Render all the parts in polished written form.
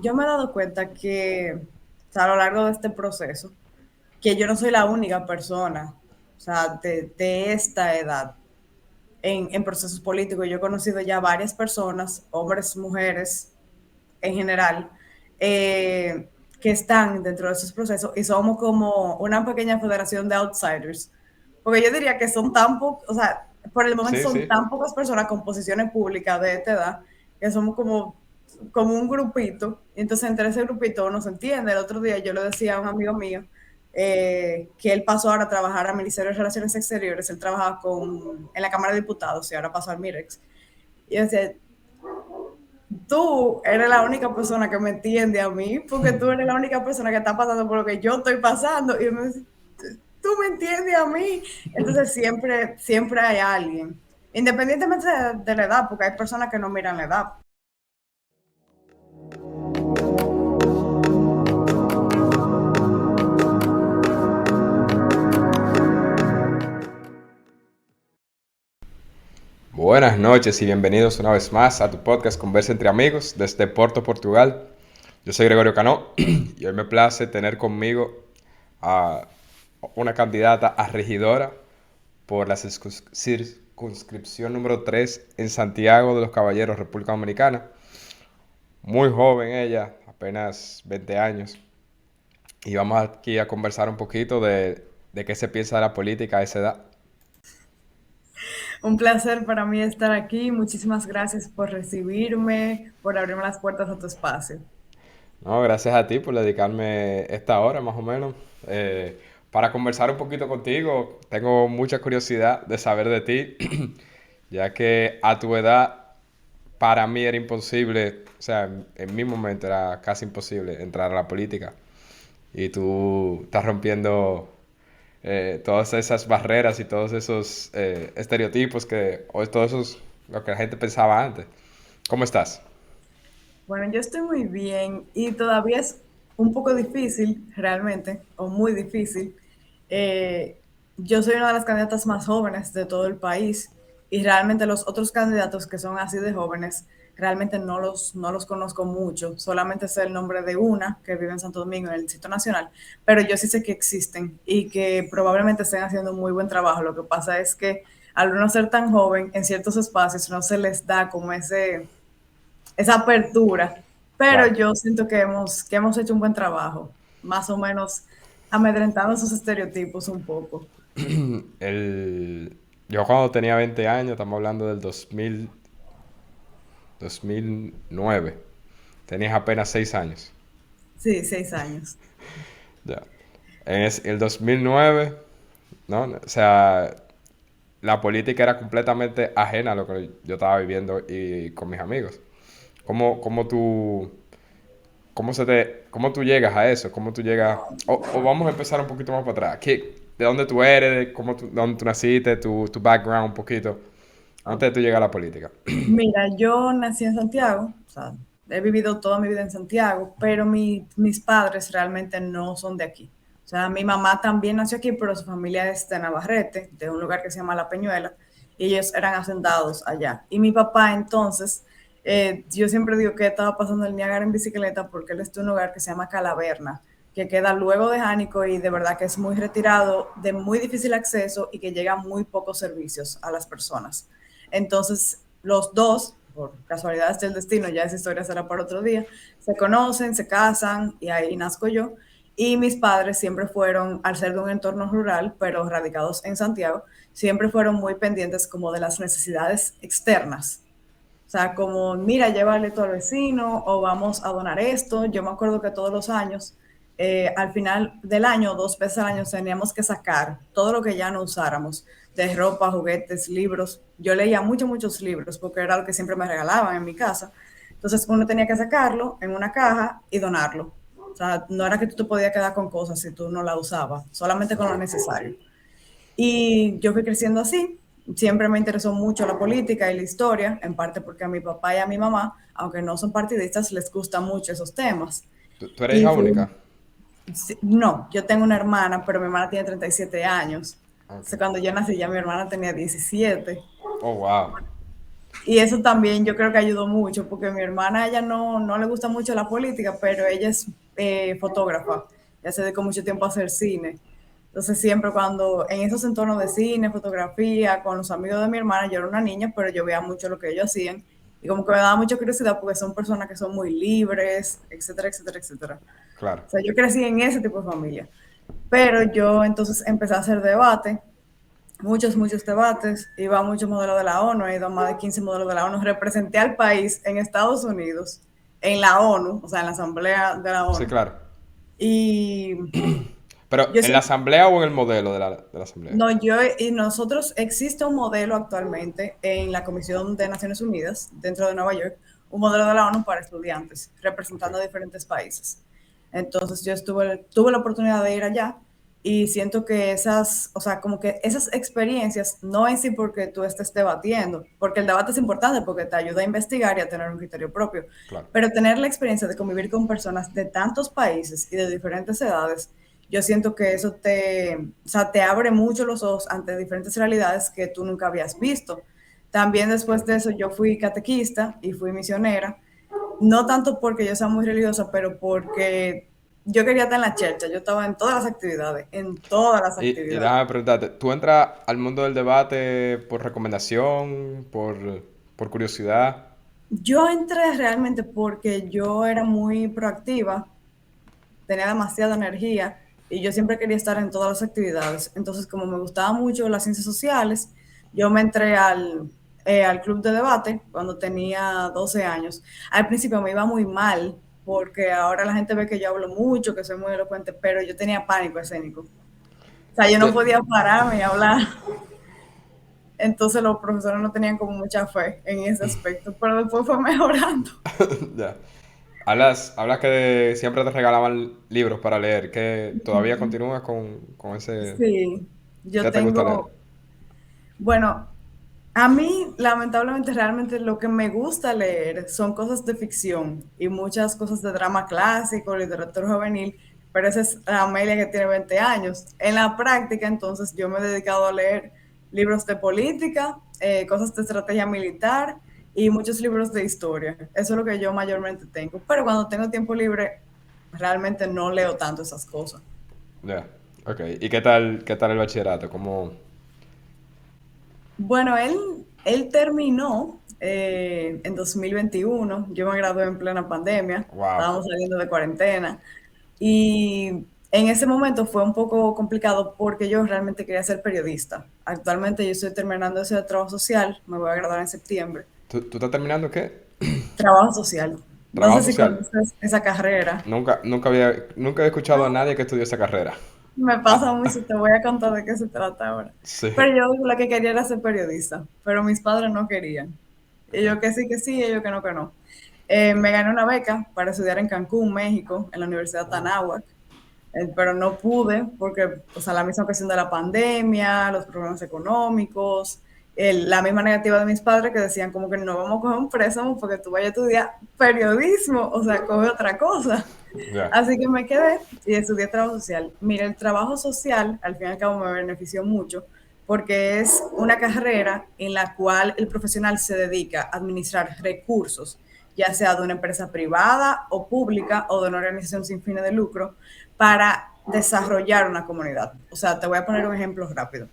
Yo me he dado cuenta que, o sea, a lo largo de este proceso, que yo no soy la única persona, o sea, de esta edad en procesos políticos. Yo he conocido ya varias personas, hombres, mujeres, en general, eh, que están dentro de esos procesos y somos como una pequeña federación de outsiders. Porque yo diría que son tan pocos, o sea, por el momento Sí, son sí. tan pocas personas con posiciones públicas de esta edad que somos como un grupito. Y entonces entre ese grupito uno se entiende. El otro día yo le decía a un amigo mío que él pasó ahora a trabajar al Ministerio de Relaciones Exteriores. Él trabajaba en la Cámara de Diputados y ahora pasó al Mirex. Y yo decía, tú eres la única persona que me entiende a mí, porque tú eres la única persona que está pasando por lo que yo estoy pasando. Y me dice, tú me entiendes a mí. Entonces siempre hay alguien, independientemente de la edad, porque hay personas que no miran la edad. Buenas noches y bienvenidos una vez más a tu podcast Conversa entre Amigos desde Porto, Portugal. Yo soy Gregorio Cano y hoy me place tener conmigo a una candidata a regidora por la circunscripción número 3 en Santiago de los Caballeros, República Dominicana. Muy joven ella, apenas 20 años. Y vamos aquí a conversar un poquito de qué se piensa de la política a esa edad. Un placer para mí estar aquí. Muchísimas gracias por recibirme, por abrirme las puertas a tu espacio. No, gracias a ti por dedicarme esta hora más o menos para conversar un poquito contigo. Tengo mucha curiosidad de saber de ti, ya que a tu edad para mí era imposible, o sea, en mi momento era casi imposible entrar a la política. Y tú estás rompiendo todas esas barreras y todos esos estereotipos o todos esos, lo que la gente pensaba antes. ¿Cómo estás? Bueno, yo estoy muy bien y todavía es un poco difícil, realmente, o muy difícil. Yo soy una de las candidatas más jóvenes de todo el país y realmente los otros candidatos que son así de jóvenes, realmente no los conozco mucho. Solamente sé el nombre de una que vive en Santo Domingo, en el Distrito Nacional, pero yo sí sé que existen y que probablemente estén haciendo un muy buen trabajo. Lo que pasa es que al no ser tan joven, en ciertos espacios no se les da como esa apertura, pero Claro. yo siento que hemos hecho un buen trabajo, más o menos amedrentando esos estereotipos un poco. El, yo cuando tenía 20 años, estamos hablando del 2009, tenías apenas 6 años. Sí, 6 años. Ya. El 2009, ¿no? O sea, la política era completamente ajena a lo que yo estaba viviendo y con mis amigos. ¿Cómo tú, cómo tú llegas a eso? ¿Cómo tú llegas? O vamos a empezar un poquito más para atrás. ¿De dónde tú eres? ¿De dónde tú naciste? Tu background un poquito. Antes de tú llegar a la política. Mira, yo nací en Santiago, o sea, he vivido toda mi vida en Santiago, pero mis padres realmente no son de aquí. O sea, mi mamá también nació aquí, pero su familia es de Navarrete, de un lugar que se llama La Peñuela, y ellos eran asentados allá. Y mi papá entonces, yo siempre digo que estaba pasando el Niágara en bicicleta porque él es de un lugar que se llama Calaverna, que queda luego de Jánico y de verdad que es muy retirado, de muy difícil acceso y que llega muy pocos servicios a las personas. Entonces, los dos, por casualidades del destino, ya esa historia será para otro día, se conocen, se casan y ahí nazco yo. Y mis padres siempre fueron, al ser de un entorno rural, pero radicados en Santiago, siempre fueron muy pendientes como de las necesidades externas. O sea, como, mira, llévale todo al vecino o vamos a donar esto. Yo me acuerdo que todos los años, al final del año, 2 veces al año, teníamos que sacar todo lo que ya no usáramos, de ropa, juguetes, libros. Yo leía muchos libros porque era lo que siempre me regalaban en mi casa. Entonces uno tenía que sacarlo en una caja y donarlo. O sea, no era que tú te podías quedar con cosas si tú no la usabas, solamente con lo necesario. Y yo fui creciendo así. Siempre me interesó mucho la política y la historia, en parte porque a mi papá y a mi mamá, aunque no son partidistas, les gustan mucho esos temas. ¿Tú eres Y hija fui, única? sí, no, yo tengo una hermana, pero mi hermana tiene 37 años. Ok. Entonces, cuando yo nací ya mi hermana tenía 17. Oh, wow. Y eso también yo creo que ayudó mucho, porque mi hermana, ella no le gusta mucho la política, pero ella es fotógrafa, ya se dedicó mucho tiempo a hacer cine. Entonces siempre cuando en esos entornos de cine, fotografía, con los amigos de mi hermana, yo era una niña, pero yo veía mucho lo que ellos hacían y como que me daba mucha curiosidad porque son personas que son muy libres, etcétera, etcétera, etcétera. Claro. O sea, yo crecí en ese tipo de familia. Pero yo entonces empecé a hacer debate, muchos debates, iba a muchos modelos de la ONU, he ido a más de 15 modelos de la ONU, representé al país en Estados Unidos, en la ONU, o sea, en la Asamblea de la Sí, ONU. claro. Y Pero, yo ¿en la siempre, asamblea o en el modelo de la asamblea? no, y nosotros, existe un modelo actualmente en la Comisión de Naciones Unidas, dentro de Nueva York, un modelo de la ONU para estudiantes, Ok. representando a diferentes países. Entonces tuve la oportunidad de ir allá y siento que esas, o sea, como que esas experiencias, no es sí porque tú estés debatiendo, porque el debate es importante porque te ayuda a investigar y a tener un criterio propio, Claro. pero tener la experiencia de convivir con personas de tantos países y de diferentes edades, yo siento que eso o sea, te abre mucho los ojos ante diferentes realidades que tú nunca habías visto. También después Ok. de eso yo fui catequista y fui misionera, no tanto porque yo sea muy religiosa, pero porque yo quería estar en la chercha, yo estaba en todas las actividades, en todas las Y actividades. déjame preguntarte, ¿tú entras al mundo del debate por recomendación, por curiosidad? Yo entré realmente porque yo era muy proactiva, tenía demasiada energía y yo siempre quería estar en todas las actividades. Entonces, como me gustaba mucho las ciencias sociales, yo me entré al club de debate cuando tenía 12 años. Al principio me iba muy mal porque ahora la gente ve que yo hablo mucho, que soy muy elocuente, pero yo tenía pánico escénico. O sea, yo no Sí. podía pararme y hablar. Entonces los profesores no tenían como mucha fe en ese aspecto, pero después fue mejorando. Ya. Hablas que siempre te regalaban libros para leer, que todavía continúas con ese... Sí, yo ¿Qué te gusta tengo, leer? bueno, a mí lamentablemente realmente lo que me gusta leer son cosas de ficción y muchas cosas de drama clásico, literatura juvenil, pero esa es la Amelia que tiene 20 años. En la práctica, entonces, yo me he dedicado a leer libros de política, cosas de estrategia militar y muchos libros de historia. Eso es lo que yo mayormente tengo, pero cuando tengo tiempo libre, realmente no leo tanto esas cosas. Ya. Ok. ¿Y qué tal el bachillerato? ¿Cómo...? Bueno, él terminó en 2021. Yo me gradué en plena pandemia, Wow. estábamos saliendo de cuarentena y en ese momento fue un poco complicado porque yo realmente quería ser periodista. Actualmente yo estoy terminando ese trabajo social, me voy a graduar en septiembre. ¿Tú estás terminando qué? Trabajo social. No Trabajo sé si social. conoces esa carrera. Nunca había escuchado a nadie que estudió esa carrera. Me pasa mucho, te voy a contar de qué se trata ahora. Sí. Pero yo lo que quería era ser periodista, pero mis padres no querían. Y Ok. yo que sí, ellos que no, que no. Me gané una beca para estudiar en Cancún, México, en la Universidad Wow. Anáhuac, pero no pude porque, o sea, la misma cuestión de la pandemia, los problemas económicos, la misma negativa de mis padres que decían como que no vamos a coger un préstamo porque tú vayas a estudiar periodismo, o sea, coge otra cosa. Ya. Así que me quedé y estudié trabajo social. Mira, el trabajo social al fin y al cabo me benefició mucho porque es una carrera en la cual el profesional se dedica a administrar recursos, ya sea de una empresa privada o pública o de una organización sin fines de lucro, para desarrollar una comunidad. O sea, te voy a poner un ejemplo rápido.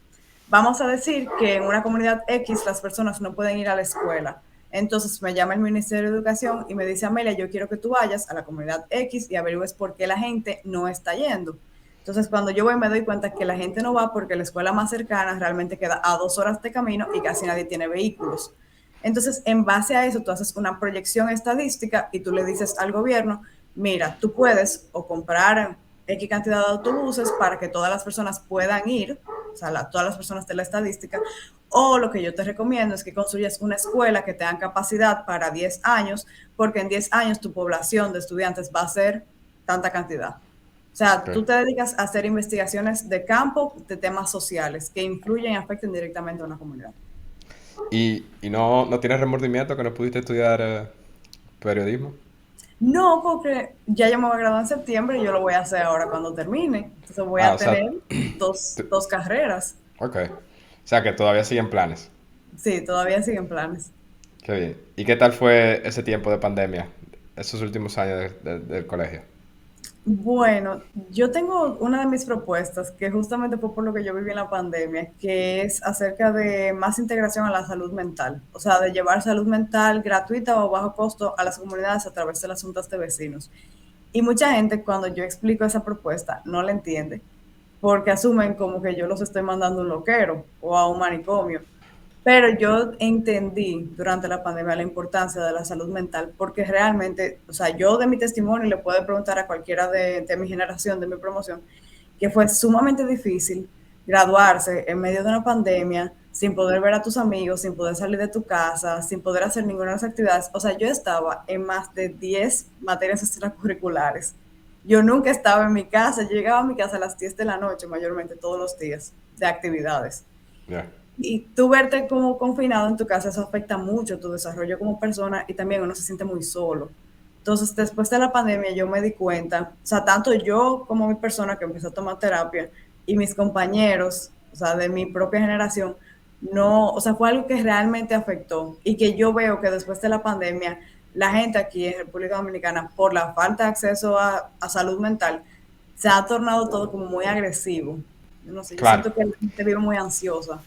Vamos a decir que en una comunidad X las personas no pueden ir a la escuela. Entonces me llama el Ministerio de Educación y me dice, Amelia, yo quiero que tú vayas a la comunidad X y averigües por qué la gente no está yendo. Entonces, cuando yo voy, me doy cuenta que la gente no va porque la escuela más cercana realmente queda a 2 horas de camino y casi nadie tiene vehículos. Entonces, en base a eso, tú haces una proyección estadística y tú le dices al gobierno, mira, tú puedes o comprar X cantidad de autobuses para que todas las personas puedan ir, o sea, todas las personas de la estadística, o lo que yo te recomiendo es que construyas una escuela que tenga capacidad para 10 años, porque en 10 años tu población de estudiantes va a ser tanta cantidad. O sea, tú Ok. te dedicas a hacer investigaciones de campo de temas sociales que influyen y afecten directamente a una comunidad. ¿Y no tienes remordimiento que no pudiste estudiar periodismo? No, porque ya yo me voy a graduar en septiembre y yo lo voy a hacer ahora cuando termine. Entonces voy Ah, a o sea, tener dos carreras. ok. O sea, que todavía siguen planes. Sí, todavía siguen planes. Qué bien. ¿Y qué tal fue ese tiempo de pandemia, esos últimos años del colegio? Bueno, yo tengo una de mis propuestas, que justamente fue por lo que yo viví en la pandemia, que es acerca de más integración a la salud mental, o sea, de llevar salud mental gratuita o a bajo costo a las comunidades a través de las juntas de vecinos. Y mucha gente cuando yo explico esa propuesta no la entiende, porque asumen como que yo los estoy mandando a un loquero o a un manicomio. Pero yo entendí durante la pandemia la importancia de la salud mental, porque realmente, o sea, yo de mi testimonio le puedo preguntar a cualquiera de mi generación, de mi promoción, que fue sumamente difícil graduarse en medio de una pandemia, sin poder ver a tus amigos, sin poder salir de tu casa, sin poder hacer ninguna de las actividades. O sea, yo estaba en más de 10 materias extracurriculares. Yo nunca estaba en mi casa, yo llegaba a mi casa a las 10 de la noche, mayormente todos los días, de actividades. Ya. Y tú verte como confinado en tu casa, eso afecta mucho tu desarrollo como persona y también uno se siente muy solo. Entonces, después de la pandemia, yo me di cuenta, o sea, tanto yo como mi persona que empezó a tomar terapia y mis compañeros, o sea, de mi propia generación, no, o sea, fue algo que realmente afectó y que yo veo que después de la pandemia, la gente aquí en República Dominicana, por la falta de acceso a salud mental, se ha tornado todo como muy agresivo. No sé, yo Claro. siento que la gente vive muy ansiosa.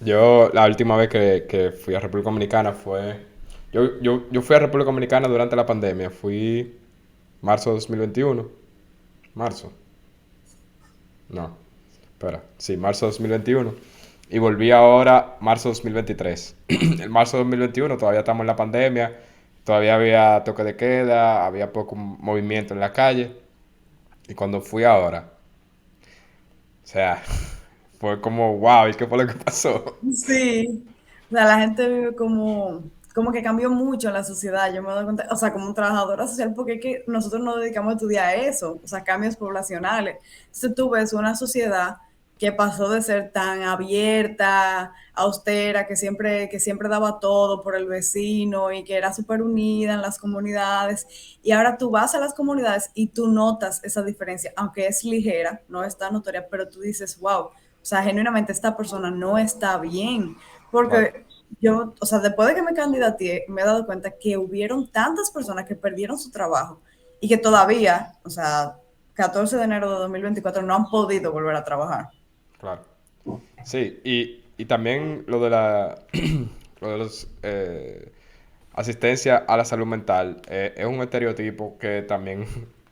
Yo la última vez que fui a República Dominicana fue... Yo fui a República Dominicana durante la pandemia. Fui marzo de 2021. Marzo. No. Espera. Sí, marzo de 2021. Y volví ahora marzo de 2023. El marzo de 2021 todavía estamos en la pandemia. Todavía había toque de queda. Había poco movimiento en la calle. Y cuando fui ahora... O sea, fue como, wow, ¿y qué fue lo que pasó? Sí, o sea, la gente vive como que cambió mucho la sociedad, yo me doy cuenta, o sea, como trabajadora social, porque es que nosotros nos dedicamos a estudiar eso, o sea, cambios poblacionales. Entonces tú ves una sociedad que pasó de ser tan abierta, austera, que siempre daba todo por el vecino y que era súper unida en las comunidades, y ahora tú vas a las comunidades y tú notas esa diferencia, aunque es ligera, no es tan notoria, pero tú dices, wow. O sea, genuinamente esta persona no está bien. Claro. Porque yo, o sea, después de que me candidateé, me he dado cuenta que hubieron tantas personas que perdieron su trabajo y que todavía, o sea, 14 de enero de 2024 no han podido volver a trabajar. Claro. Sí, y también lo de la lo de los asistencia a la salud mental es un estereotipo que también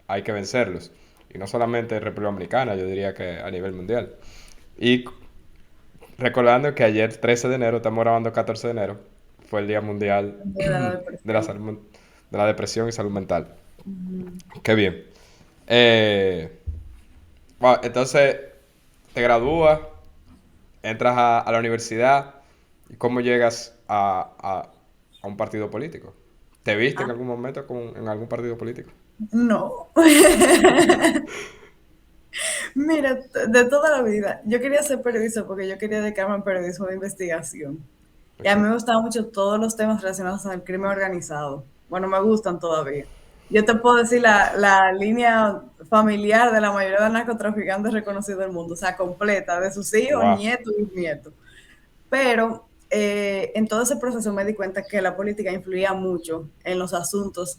hay que vencerlos. Y no solamente en República Dominicana, yo diría que a nivel mundial. Y recordando que ayer, 13 de enero, estamos grabando 14 de enero, fue el Día Mundial De la de la depresión. de la depresión y salud mental. Ujú. Qué bien. Eh, bueno, entonces, te gradúas, entras a la universidad y cómo llegas a un partido político. ¿Te viste en Ah, algún momento en algún partido político? no. Mira, de toda la vida, yo quería ser periodista porque yo quería dedicarme al periodismo de investigación. Y a Ok. mí me gustaban mucho todos los temas relacionados al crimen organizado. Bueno, me gustan todavía. Yo te puedo decir la línea familiar de la mayoría de narcotraficantes reconocidos del mundo, o sea, completa, de sus hijos, Wow. nietos y nietos. Pero en todo ese proceso me di cuenta que la política influía mucho en los asuntos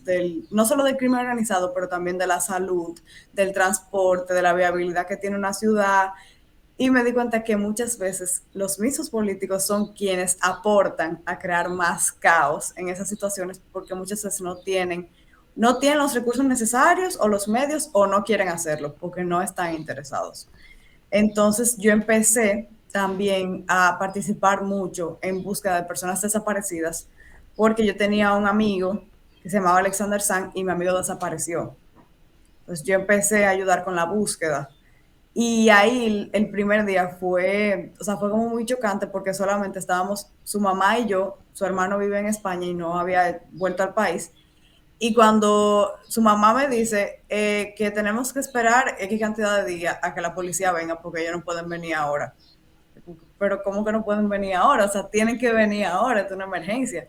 no solo del crimen organizado, pero también de la salud, del transporte, de la viabilidad que tiene una ciudad. Y me di cuenta que muchas veces los mismos políticos son quienes aportan a crear más caos en esas situaciones porque muchas veces no tienen los recursos necesarios o los medios o no quieren hacerlo porque no están interesados. Entonces yo empecé también a participar mucho en búsqueda de personas desaparecidas porque yo tenía un amigo que se llamaba Alexander San y mi amigo desapareció. Entonces yo empecé a ayudar con la búsqueda. Y ahí el primer día fue, o sea, fue como muy chocante porque solamente estábamos su mamá y yo, su hermano vive en España y no había vuelto al país. Y cuando su mamá me dice que tenemos que esperar X cantidad de días a que la policía venga porque ellos no pueden venir ahora. Pero ¿cómo que no pueden venir ahora? O sea, tienen que venir ahora, es una emergencia.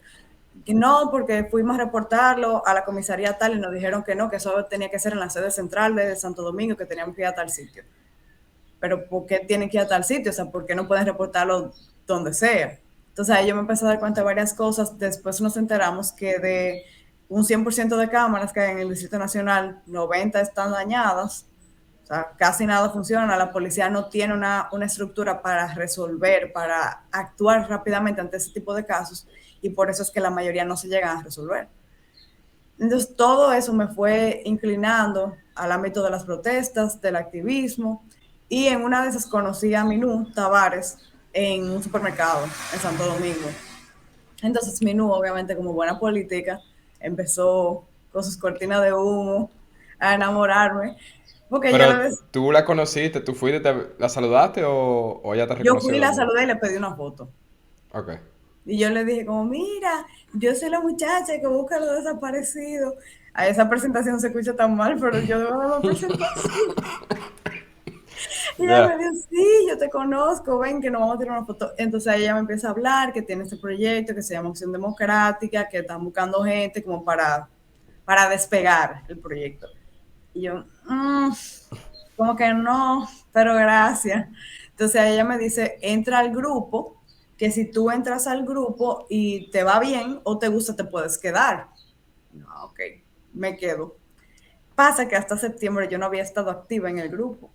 Y no, porque fuimos a reportarlo a la comisaría tal y nos dijeron que no, que eso tenía que ser en la sede central de Santo Domingo, que teníamos que ir a tal sitio. Pero ¿por qué tienen que ir a tal sitio? O sea, ¿por qué no pueden reportarlo donde sea? Entonces ahí yo me empecé a dar cuenta de varias cosas. Después nos enteramos que de un 100% de cámaras que hay en el Distrito Nacional, 90 están dañadas. O sea, casi nada funciona. La policía no tiene una estructura para resolver, para actuar rápidamente ante ese tipo de casos. Y por eso es que la mayoría no se llegan a resolver. Entonces, todo eso me fue inclinando al ámbito de las protestas, del activismo, y en una de esas conocí a Minú Tavares en un supermercado en Santo Domingo. Entonces, Minú, obviamente, como buena política, empezó con sus cortinas de humo a enamorarme, porque yo le Pero decía, tú la conociste, tú fuiste, la saludaste o ella te yo fui, reconoció de la una? saludé y le pedí una foto. Ok. Y yo le dije como, mira, yo soy la muchacha que busca a los desaparecidos. A esa presentación se escucha tan mal, pero yo debo dar una presentación. Y ella Ya. me dijo, sí, yo te conozco, ven que nos vamos a tirar una foto. Entonces ella me empieza a hablar que tiene este proyecto que se llama Opción Democrática, que están buscando gente como para despegar el proyecto. Y yo, como que no, pero gracias. Entonces ella me dice, entra al grupo, que si tú entras al grupo y te va bien o te gusta, te puedes quedar. No, ok, me quedo. Pasa que hasta septiembre yo no había estado activa en el grupo,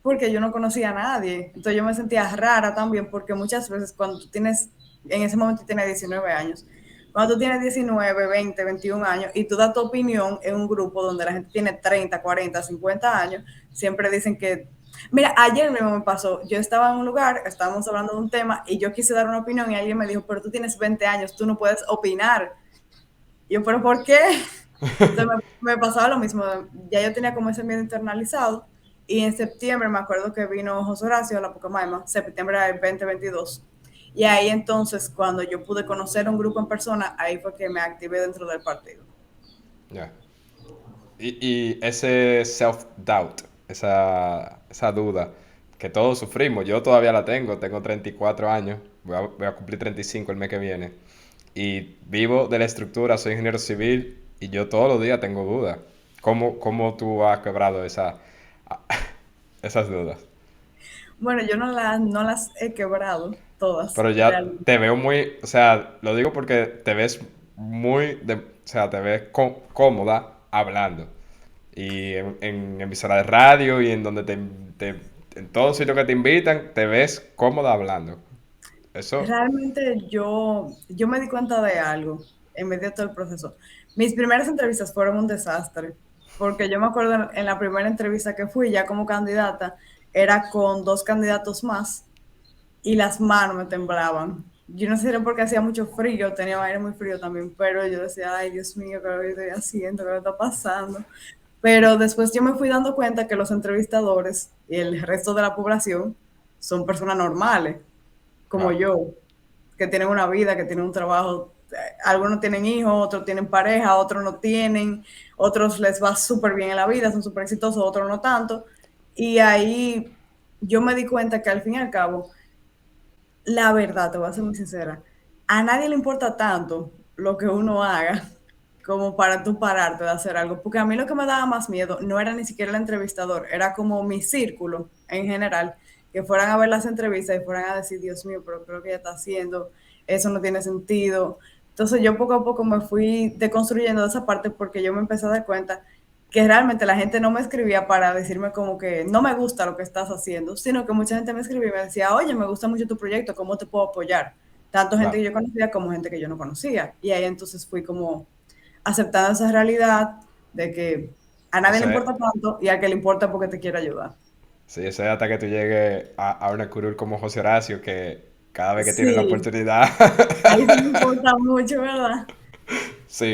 porque yo no conocía a nadie. Entonces yo me sentía rara también, porque muchas veces cuando tú tienes, en ese momento tienes 19 años, cuando tú tienes 19, 20, 21 años y tú das tu opinión en un grupo donde la gente tiene 30, 40, 50 años, siempre dicen que, mira, ayer mismo me pasó, yo estaba en un lugar, estábamos hablando de un tema y yo quise dar una opinión y alguien me dijo, pero tú tienes 20 años, tú no puedes opinar. Y yo, pero ¿por qué? Entonces me pasaba lo mismo, ya yo tenía como ese miedo internalizado y en septiembre me acuerdo que vino José Horacio a la Pucamaima, septiembre del 2022. Y ahí entonces, cuando yo pude conocer un grupo en persona, ahí fue que me activé dentro del partido. Ya. Y ese self-doubt, esa duda que todos sufrimos, yo todavía la tengo 34 años, voy a cumplir 35 el mes que viene, y vivo de la estructura, soy ingeniero civil y yo todos los días tengo dudas. ¿Cómo tú has quebrado esas dudas? Bueno, yo no las he quebrado todas, Pero ya realmente. te veo muy, o sea, lo digo porque te ves o sea, te ves cómoda hablando. Y en emisora de radio y en donde en todos sitios que te invitan, te ves cómoda hablando. Eso, Realmente yo me di cuenta de algo en medio de todo el proceso. Mis primeras entrevistas fueron un desastre, porque yo me acuerdo en la primera entrevista que fui ya como candidata, era con dos candidatos más y las manos me temblaban. Yo no sé si era porque hacía mucho frío, tenía aire muy frío también, pero yo decía, ay Dios mío, ¿qué es lo que estoy haciendo? ¿Qué me está pasando? Pero después yo me fui dando cuenta que los entrevistadores y el resto de la población son personas normales como claro, yo, que tienen una vida, que tienen un trabajo. Algunos tienen hijos, otros tienen pareja, otros no tienen, otros les va súper bien en la vida, son súper exitosos, otros no tanto. Y ahí yo me di cuenta que al fin y al cabo, la verdad, te voy a ser muy sincera, a nadie le importa tanto lo que uno haga como para tú pararte de hacer algo, porque a mí lo que me daba más miedo no era ni siquiera el entrevistador, era como mi círculo en general, que fueran a ver las entrevistas y fueran a decir, Dios mío, pero creo que ella está haciendo, eso no tiene sentido. Entonces yo poco a poco me fui deconstruyendo de esa parte porque yo me empecé a dar cuenta que realmente la gente no me escribía para decirme como que no me gusta lo que estás haciendo, sino que mucha gente me escribía y me decía, oye, me gusta mucho tu proyecto, ¿cómo te puedo apoyar? Tanto gente claro. que yo conocía como gente que yo no conocía. Y ahí entonces fui como aceptando esa realidad de que a nadie le Ese, importa tanto y al que le importa porque te quiere ayudar. sí, ese es hasta que tú llegues a una curul como José Horacio, que cada vez que tiene la Sí, oportunidad. ahí sí me importa mucho, ¿verdad?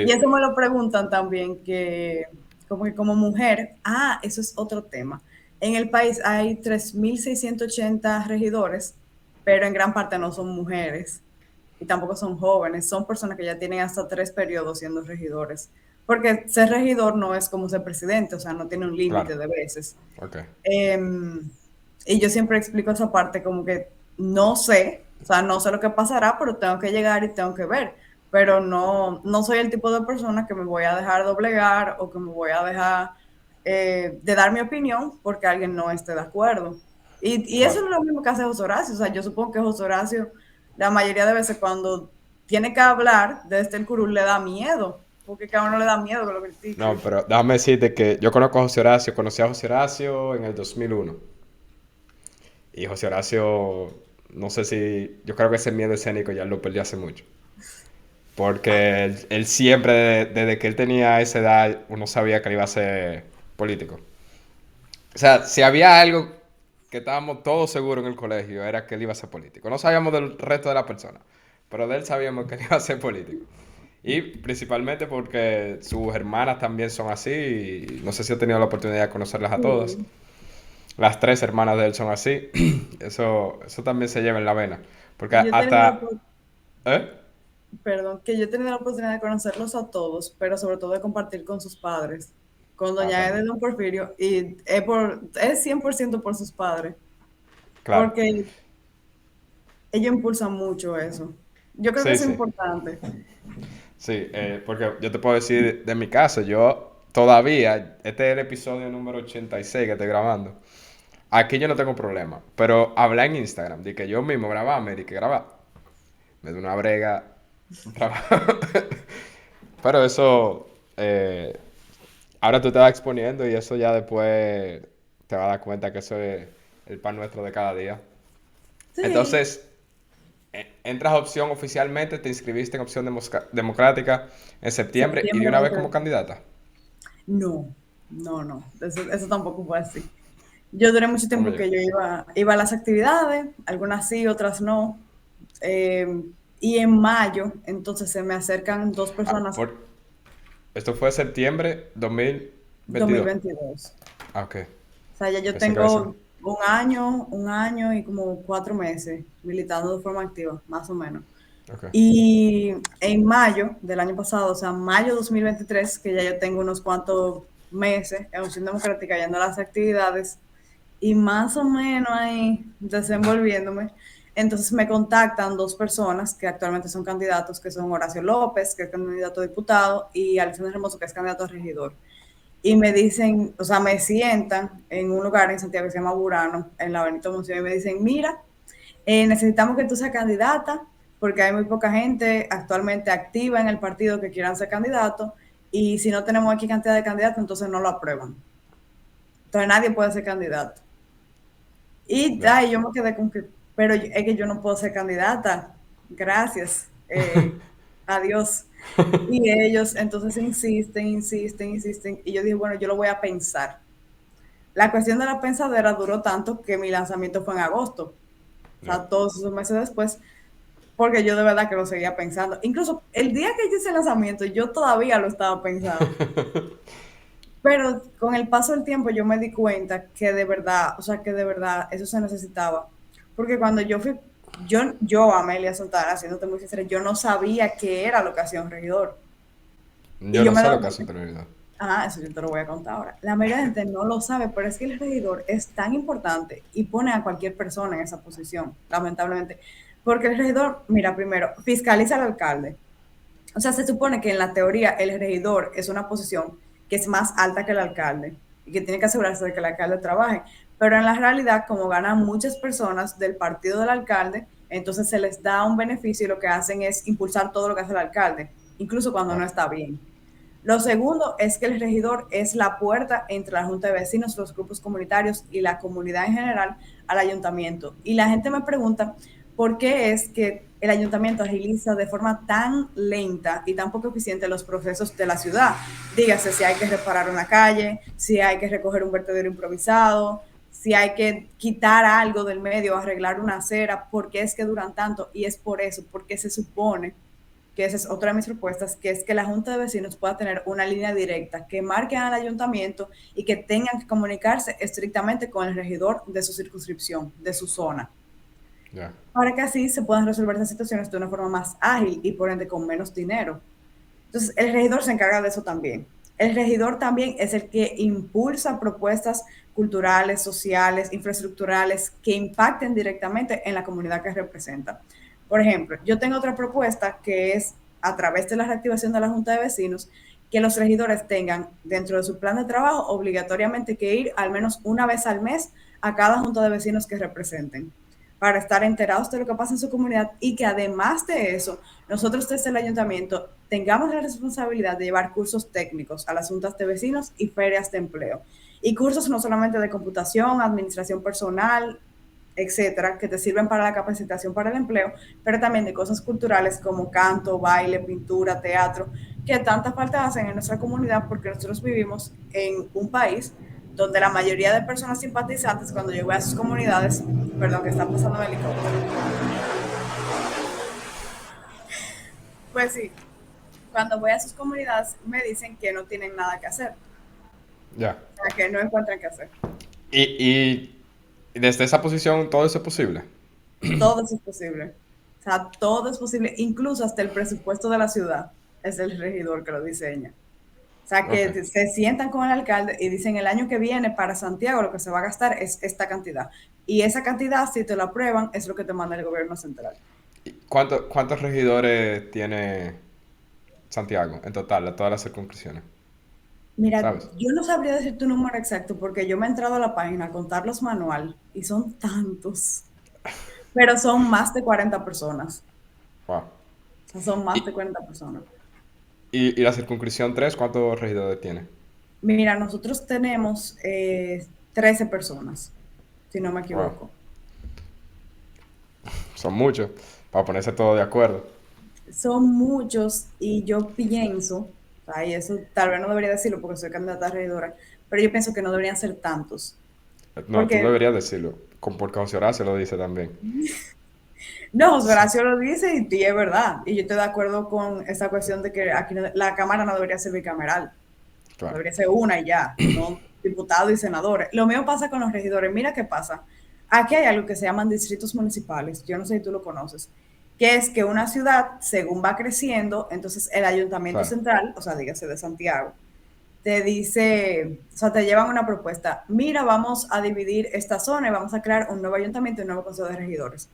Y Sí, eso me lo preguntan también, que como mujer, eso es otro tema. En el país hay 3.680 regidores, pero en gran parte no son mujeres y tampoco son jóvenes, son personas que ya tienen hasta 3 periodos siendo regidores. Porque ser regidor no es como ser presidente, o sea, no tiene un claro. límite de veces. Ok. Em, y yo siempre explico esa parte como que no sé, o sea, no sé lo que pasará, pero tengo que llegar y tengo que ver. Pero no soy el tipo de persona que me voy a dejar doblegar o que me voy a dejar de dar mi opinión porque alguien no esté de acuerdo. Y eso Claro. es lo mismo que hace José Horacio. O sea, yo supongo que José Horacio la mayoría de veces cuando tiene que hablar desde el curul le da miedo, porque cada uno le da miedo que lo No, critiquen. pero déjame decirte que yo conozco a José Horacio, conocí a José Horacio en el 2001. Y José Horacio, no sé si, yo creo que ese miedo escénico ya lo perdió hace mucho. Porque él siempre, desde que él tenía esa edad, uno sabía que él iba a ser político. O sea, si había algo que estábamos todos seguros en el colegio, era que él iba a ser político. No sabíamos del resto de la persona, pero de él sabíamos que él iba a ser político. Y principalmente porque sus hermanas también son así, y no sé si he tenido la oportunidad de conocerlas a todas. Sí. Las tres hermanas de él son así. Eso también se lleva en la vena. Porque Yo he tenido la, hasta... ¿Eh? perdón, que yo he tenido la oportunidad de conocerlos a todos, pero sobre todo de compartir con sus padres, con Ah, doña Eda y también. don Porfirio, y es 100% por sus padres, Claro. porque ellos impulsan mucho eso. Yo creo que Sí, eso es sí. importante. Sí, porque yo te puedo decir de mi caso, yo todavía, este es el episodio número 86 que estoy grabando. Aquí yo no tengo problema, pero hablar en Instagram, de que yo mismo grabarme, de que grabar, me da una brega, un trabajo. Pero eso, ahora tú te vas exponiendo y eso ya después te vas a dar cuenta que eso es el pan nuestro de cada día. Sí, Entonces, entras a opción oficialmente, te inscribiste en opción democrática en septiembre y de septiembre una vez como 20. candidata. No, no, no, eso tampoco fue así. Yo duré mucho ¿Cómo tiempo yo? que yo iba a las actividades, algunas sí, otras no. Eh, y en mayo, entonces se me acercan dos Ah, personas, esto fue septiembre 2022. 2022. Ah, ok. O sea, ya yo Pensé que había sido. tengo un año y como 4 meses militando de forma activa, más o menos. Ok. Y en mayo del año pasado, o sea, mayo 2023, que ya yo tengo unos cuantos meses en Opción Democrática yendo a las actividades y más o menos ahí desenvolviéndome, entonces me contactan dos personas que actualmente son candidatos, que son Horacio López, que es candidato a diputado, y Alexander Hermoso, que es candidato a regidor. Y me dicen, o sea, me sientan en un lugar en Santiago que se llama Burano, en la Benito Museo, y me dicen, mira, necesitamos que tú seas candidata, porque hay muy poca gente actualmente activa en el partido que quieran ser candidato, y si no tenemos aquí cantidad de candidatos, entonces no lo aprueban. Entonces nadie puede ser candidato. Y Ya. ay, yo me quedé con que, pero es que yo no puedo ser candidata. Gracias. Adiós. Y ellos entonces insisten, insisten, insisten. Y yo dije, bueno, yo lo voy a pensar. La cuestión de la pensadera duró tanto que mi lanzamiento fue en agosto. O Ya. sea, todos esos meses después, porque yo de verdad que lo seguía pensando. Incluso el día que hice el lanzamiento, yo todavía lo estaba pensando. Pero con el paso del tiempo yo me di cuenta que de verdad, o sea, que de verdad eso se necesitaba. Porque cuando yo fui, yo Amelia Santana, haciéndote muy sincera, yo no sabía qué era lo que hacía un regidor. Y Yo yo no me sé daba lo que hace cuenta, anterioridad. eso yo te lo voy a contar ahora. La mayoría de gente no lo sabe, pero es que el regidor es tan importante y pone a cualquier persona en esa posición, lamentablemente. Porque el regidor, mira, primero, fiscaliza al alcalde. O sea, se supone que en la teoría el regidor es una posición que es más alta que el alcalde y que tiene que asegurarse de que el alcalde trabaje. Pero en la realidad, como ganan muchas personas del partido del alcalde, entonces se les da un beneficio y lo que hacen es impulsar todo lo que hace el alcalde, incluso cuando no Claro. está bien. Lo segundo es que el regidor es la puerta entre la Junta de Vecinos, los grupos comunitarios y la comunidad en general al ayuntamiento. Y la gente me pregunta por qué es que el ayuntamiento agiliza de forma tan lenta y tan poco eficiente los procesos de la ciudad. Dígase si hay que reparar una calle, si hay que recoger un vertedero improvisado, si hay que quitar algo del medio, arreglar una acera, ¿por qué es que duran tanto? Y es por eso, porque se supone que esa es otra de mis propuestas, que es que la Junta de Vecinos pueda tener una línea directa que marque al ayuntamiento y que tengan que comunicarse estrictamente con el regidor de su circunscripción, de su zona, Ya. para que así se puedan resolver esas situaciones de una forma más ágil y por ende con menos dinero. Entonces, el regidor se encarga de eso también. El regidor también es el que impulsa propuestas culturales, sociales, infraestructurales que impacten directamente en la comunidad que representa. Por ejemplo, yo tengo otra propuesta que es a través de la reactivación de la Junta de Vecinos, que los regidores tengan dentro de su plan de trabajo obligatoriamente que ir al menos una vez al mes a cada Junta de Vecinos que representen. para estar enterados de lo que pasa en su comunidad y que además de eso, nosotros desde el ayuntamiento tengamos la responsabilidad de llevar cursos técnicos a las juntas de vecinos y ferias de empleo. Y cursos no solamente de computación, administración personal, etcétera, que te sirven para la capacitación para el empleo, pero también de cosas culturales como canto, baile, pintura, teatro, que tanta falta hacen en nuestra comunidad porque nosotros vivimos en un país donde la mayoría de personas simpatizantes, cuando yo voy a sus comunidades, perdón, que está pasando el helicóptero, pues sí, cuando voy a sus comunidades me dicen que no tienen nada que hacer, Ya. o sea, que no encuentran qué hacer. Y desde esa posición todo eso es posible. Todo eso es posible. O sea, todo es posible, incluso hasta el presupuesto de la ciudad es el regidor que lo diseña. O sea, Ok. que se sientan con el alcalde y dicen el año que viene para Santiago lo que se va a gastar es esta cantidad. Y esa cantidad, si te la aprueban, es lo que te manda el gobierno central. ¿Y cuántos regidores tiene Santiago en total, de todas las circunscripciones? Mira, ¿Sabes? yo no sabría decir tu número exacto porque yo me he entrado a la página a contarlos manual y son tantos, pero son más de 40 personas. Wow. O sea, son más de ¿Y, 40 personas. y la circunscripción 3 cuántos regidores tiene? Mira, nosotros tenemos 13 personas, si no me Wow. equivoco. Son muchos. Para ponerse todo de acuerdo. Son muchos y yo pienso, y eso tal vez no debería decirlo porque soy candidata a regidora, pero yo pienso que no deberían ser tantos. No, tú Porque, deberías decirlo. Porque José Horacio lo dice también. no, José Horacio lo dice y es verdad. Y yo estoy de acuerdo con esa cuestión de que aquí la Cámara no debería ser bicameral. Claro. Debería ser una y ya, no diputados y senadores. Lo mismo pasa con los regidores. Mira qué pasa. Aquí hay algo que se llaman distritos municipales. Yo no sé si tú lo conoces. Que es que una ciudad, según va creciendo, entonces el ayuntamiento Claro. central, o sea, dígase de Santiago, te dice, o sea, te llevan una propuesta. Mira, vamos a dividir esta zona y vamos a crear un nuevo ayuntamiento y un nuevo consejo de regidores.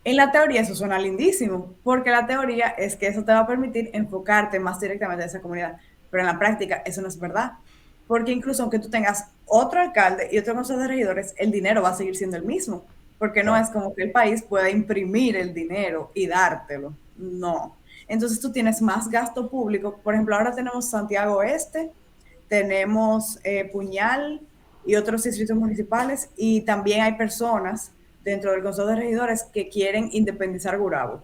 En la teoría eso suena lindísimo, porque la teoría es que eso te va a permitir enfocarte más directamente en esa comunidad, pero en la práctica eso no es verdad, porque incluso aunque tú tengas otro alcalde y otro consejo de regidores, el dinero va a seguir siendo el mismo, porque no Claro. es como que el país pueda imprimir el dinero y dártelo, no. Entonces tú tienes más gasto público, por ejemplo, ahora tenemos Santiago Este, tenemos Puñal y otros distritos municipales y también hay personas dentro del Consejo de Regidores que quieren independizar Gurabo.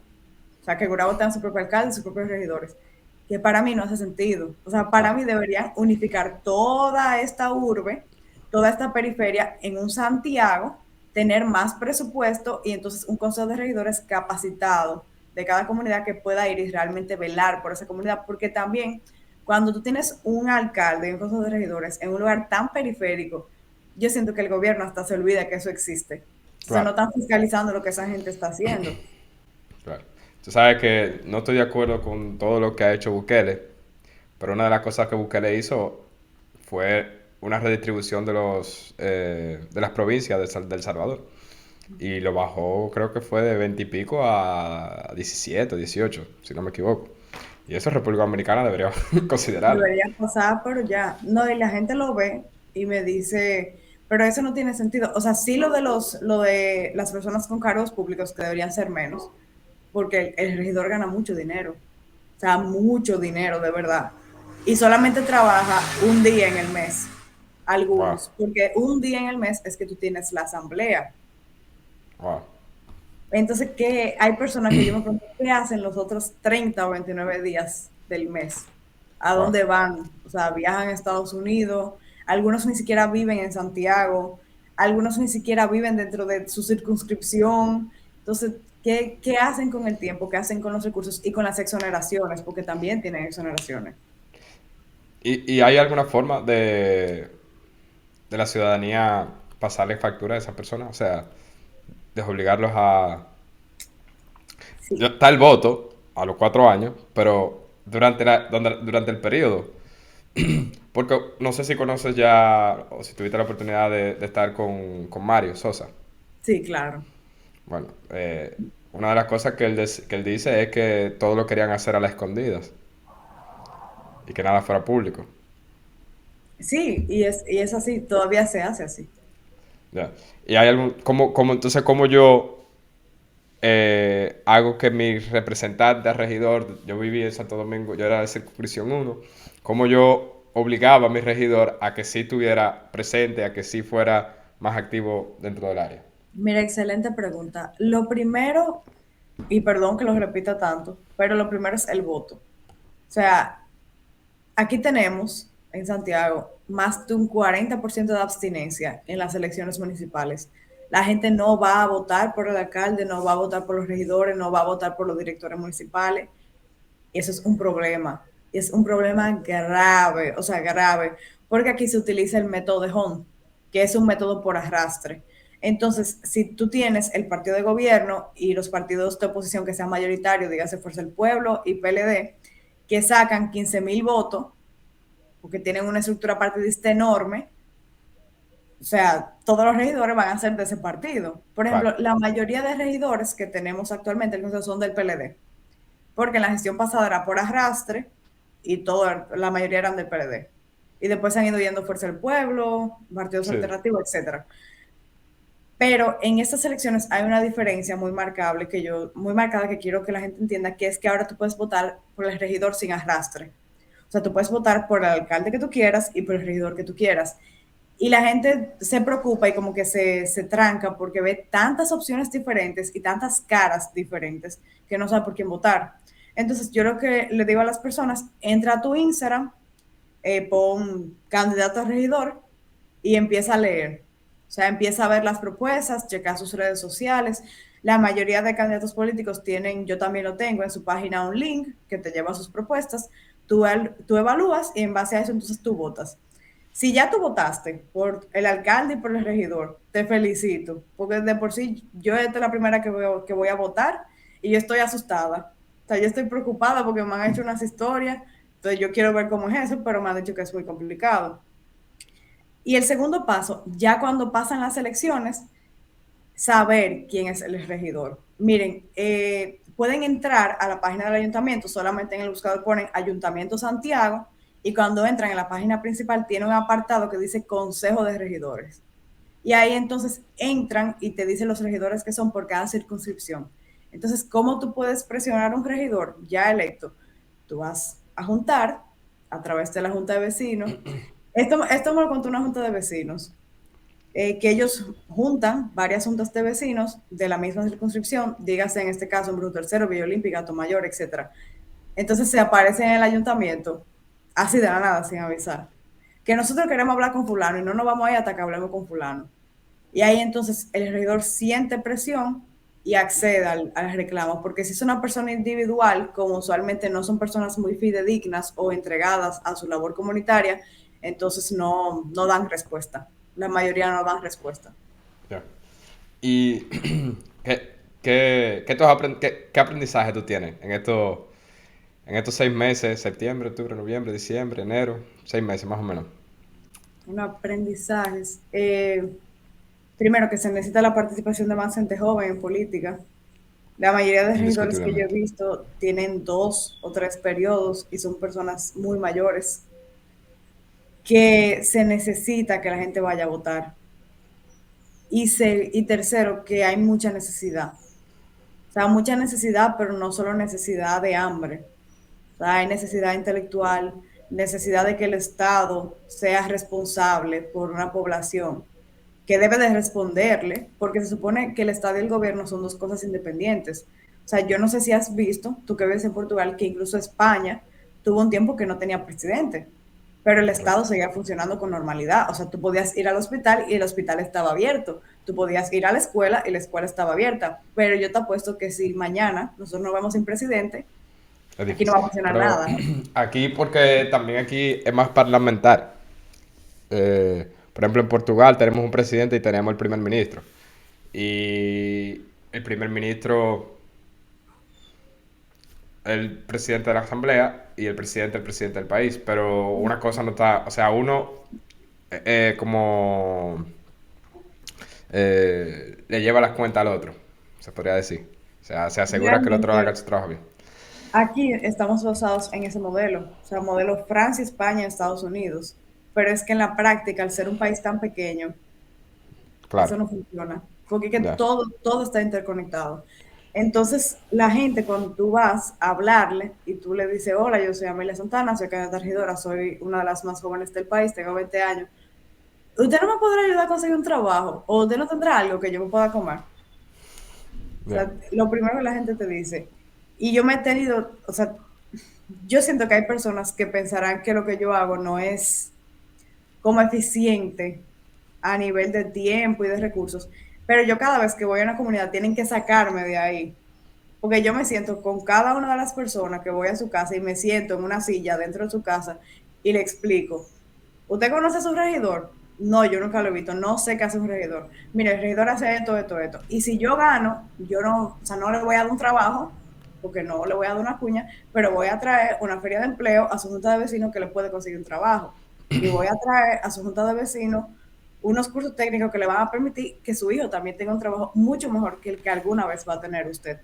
O sea, que Gurabo tenga su propio alcalde y sus propios regidores. Que para mí no hace sentido. O sea, para Claro. mí deberían unificar toda esta urbe, toda esta periferia en un Santiago, tener más presupuesto y entonces un consejo de regidores capacitado de cada comunidad que pueda ir y realmente velar por esa comunidad, porque también cuando tú tienes un alcalde y un consejo de regidores en un lugar tan periférico, yo siento que el gobierno hasta se olvida que eso existe. Entonces no Claro. están fiscalizando lo que esa gente está haciendo. Claro. Tú sabes que no estoy de acuerdo con todo lo que ha hecho Bukele, pero una de las cosas que Bukele hizo fue una redistribución de las provincias del Salvador. Y lo bajó, creo que fue de 20 y pico a 17, 18, si no me equivoco. Y eso República Dominicana debería considerarlo. Deberían pasar, pero ya. No, y la gente lo ve y me dice, pero eso no tiene sentido. O sea, sí lo de las personas con cargos públicos que deberían ser menos, porque el regidor gana mucho dinero. O sea, mucho dinero, de verdad. Y solamente trabaja un día en el mes, Wow, algunos, porque un día en el mes es que tú tienes la asamblea. wow, Entonces, ¿qué? Hay personas que yo me pregunto, ¿qué hacen los otros 30 o 29 días del mes? ¿A wow. dónde van? O sea, viajan a Estados Unidos, algunos ni siquiera viven en Santiago, algunos ni siquiera viven dentro de su circunscripción. Entonces, ¿qué hacen con el tiempo? ¿Qué hacen con los recursos y con las exoneraciones? Porque también tienen exoneraciones. ¿Y hay alguna forma de la ciudadanía pasarle factura a esas personas? O sea, desobligarlos a... Sí, Está el voto a los 4 años, pero durante el periodo. Porque no sé si conoces ya, o si tuviste la oportunidad de estar con Mario Sosa. sí, claro. Bueno, una de las cosas que él dice es que todo lo querían hacer a las escondidas y que nada fuera público. Sí, y es así, todavía se hace así. Ya. Y hay algún, entonces, cómo yo hago que mi representante, regidor, yo viví en Santo Domingo, yo era de circunscripción uno, cómo yo obligaba a mi regidor a que sí estuviera presente, a que sí fuera más activo dentro del área. Mira, excelente pregunta. Lo primero, y perdón que lo repita tanto, pero lo primero es el voto. O sea, aquí tenemos en Santiago más de un 40% de abstinencia en las elecciones municipales. La gente no va a votar por el alcalde, no va a votar por los regidores, no va a votar por los directores municipales. Y eso es un problema. Y es un problema grave, o sea, grave, porque aquí se utiliza el método de Home, que es un método por arrastre. Entonces, si tú tienes el partido de gobierno y los partidos de oposición que sean mayoritarios, dígase Fuerza del Pueblo y PLD, que sacan 15,000 votos, porque tienen una estructura partidista enorme, o sea, todos los regidores van a ser de ese partido. Por Claro. ejemplo, la mayoría de regidores que tenemos actualmente en el Consejo son del PLD, porque en la gestión pasada era por arrastre y la mayoría eran del PLD. Y después se han ido yendo Fuerza del Pueblo, partidos Sí. alternativos, etcétera. Pero en estas elecciones hay una diferencia muy marcada que quiero que la gente entienda, que es que ahora tú puedes votar por el regidor sin arrastre. O sea, tú puedes votar por el alcalde que tú quieras y por el regidor que tú quieras. Y la gente se preocupa y como que se tranca porque ve tantas opciones diferentes y tantas caras diferentes que no sabe por quién votar. Entonces, yo lo que le digo a las personas, entra a tu Instagram, pon candidato a regidor y empieza a leer. O sea, empieza a ver las propuestas, checar sus redes sociales. La mayoría de candidatos políticos tienen, yo también lo tengo en su página, un link que te lleva a sus propuestas. Tú evalúas y en base a eso entonces tú votas. Si ya tú votaste por el alcalde y por el regidor, te felicito, porque de por sí yo esta es la primera que voy a votar y yo estoy asustada. O sea, yo estoy preocupada porque me han hecho unas historias, entonces yo quiero ver cómo es eso, pero me han dicho que es muy complicado. Y el segundo paso, ya cuando pasan las elecciones, saber quién es el regidor. Miren, pueden entrar a la página del ayuntamiento, solamente en el buscador ponen Ayuntamiento Santiago y cuando entran en la página principal tiene un apartado que dice Consejo de Regidores. Y ahí entonces entran y te dicen los regidores que son por cada circunscripción. Entonces, ¿cómo tú puedes presionar a un regidor ya electo? Tú vas a juntar a través de la Junta de Vecinos. Esto me lo contó una Junta de Vecinos, que ellos juntan varias juntas de vecinos de la misma circunscripción, dígase en este caso en Bruto Tercero, Villa Olímpica, Tomayor, etcétera. Entonces se aparece en el ayuntamiento, así de la nada, sin avisar, que nosotros queremos hablar con fulano y no nos vamos a ir hasta que hablemos con fulano. Y ahí entonces el regidor siente presión y accede al reclamo, porque si es una persona individual, como usualmente no son personas muy fidedignas o entregadas a su labor comunitaria, entonces no dan respuesta. La mayoría no dan respuesta. Ya. ¿Y qué aprendizaje tú tienes en estos 6 meses, septiembre, octubre, noviembre, diciembre, enero, 6 meses más o menos? Un aprendizajes. Primero, que se necesita la participación de más gente joven en política. La mayoría de regidores que yo he Indiscutiblemente. visto tienen 2 o 3 periodos y son personas muy mayores que se necesita que la gente vaya a votar. Y tercero, que hay mucha necesidad. O sea, mucha necesidad, pero no solo necesidad de hambre. O sea, hay necesidad intelectual, necesidad de que el Estado sea responsable por una población que debe de responderle, porque se supone que el Estado y el gobierno son dos cosas independientes. O sea, yo no sé si has visto, tú que vives en Portugal, que incluso España tuvo un tiempo que no tenía presidente, pero el Estado seguía funcionando con normalidad. O sea, tú podías ir al hospital y el hospital estaba abierto. Tú podías ir a la escuela y la escuela estaba abierta. Pero yo te apuesto que si mañana nosotros nos vemos sin presidente, Es aquí no va difícil. a funcionar Pero nada. aquí, porque también aquí es más parlamentar. Por ejemplo, en Portugal tenemos un presidente y tenemos el primer ministro. Y el primer ministro, el presidente de la asamblea y el presidente del país. Pero una cosa no está, o sea, uno como le lleva las cuentas al otro, se podría decir. O sea, se asegura que el otro haga Realmente su trabajo bien. aquí estamos basados en ese modelo, o sea, modelo Francia, España, Estados Unidos. Pero es que en la práctica, al ser un país tan pequeño, Claro, Eso no funciona, porque es que ya. todo está interconectado. Entonces, la gente, cuando tú vas a hablarle y tú le dices, hola, yo soy Amelia Santana, soy candidata a regidora, soy una de las más jóvenes del país, tengo 20 años, ¿usted no me podrá ayudar a conseguir un trabajo? ¿O usted no tendrá algo que yo me pueda comer? O Ya. sea, lo primero que la gente te dice. Y yo me he tenido, o sea, yo siento que hay personas que pensarán que lo que yo hago no es como eficiente a nivel de tiempo y de recursos, pero yo cada vez que voy a una comunidad tienen que sacarme de ahí, porque yo me siento con cada una de las personas que voy a su casa y me siento en una silla dentro de su casa y le explico, ¿usted conoce a su regidor? No, yo nunca lo he visto, no sé qué hace un regidor. Mire, el regidor hace esto, esto, esto. Y si yo gano, yo no, o sea, no le voy a dar un trabajo, porque no le voy a dar una cuña, pero voy a traer una feria de empleo a su junta de vecinos que le puede conseguir un trabajo. Y voy a traer a su junta de vecinos unos cursos técnicos que le van a permitir que su hijo también tenga un trabajo mucho mejor que el que alguna vez va a tener usted.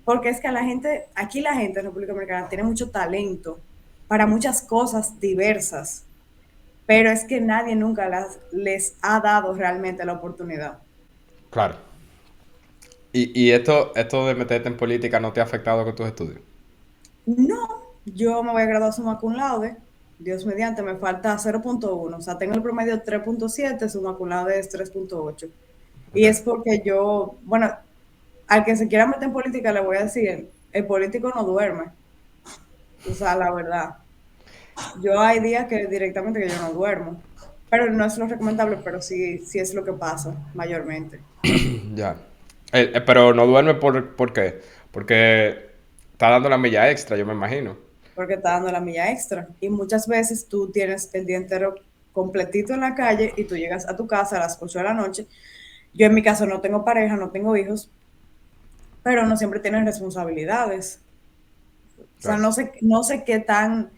Porque es que la gente, aquí la gente en República Dominicana tiene mucho talento para muchas cosas diversas, pero es que nadie nunca les ha dado realmente la oportunidad. Claro. ¿Y esto de meterte en política no te ha afectado con tus estudios? No, yo me voy a graduar summa cum laude, Dios mediante, me falta 0.1, o sea, tengo el promedio 3.7, summa cum laude es 3.8. Ok. Y es porque yo, bueno, al que se quiera meter en política le voy a decir, el político no duerme, o sea, la verdad. Yo hay días que directamente que yo no duermo, pero no es lo recomendable, pero sí, sí es lo que pasa mayormente. Ya. Pero no duerme ¿por qué? Porque está dando la milla extra, yo me imagino. Porque está dando la milla extra. Y muchas veces tú tienes el día entero completito en la calle y tú llegas a tu casa a las 8 de la noche. Yo en mi caso no tengo pareja, no tengo hijos, pero no siempre tienes responsabilidades. O sea, Claro. no sé qué tan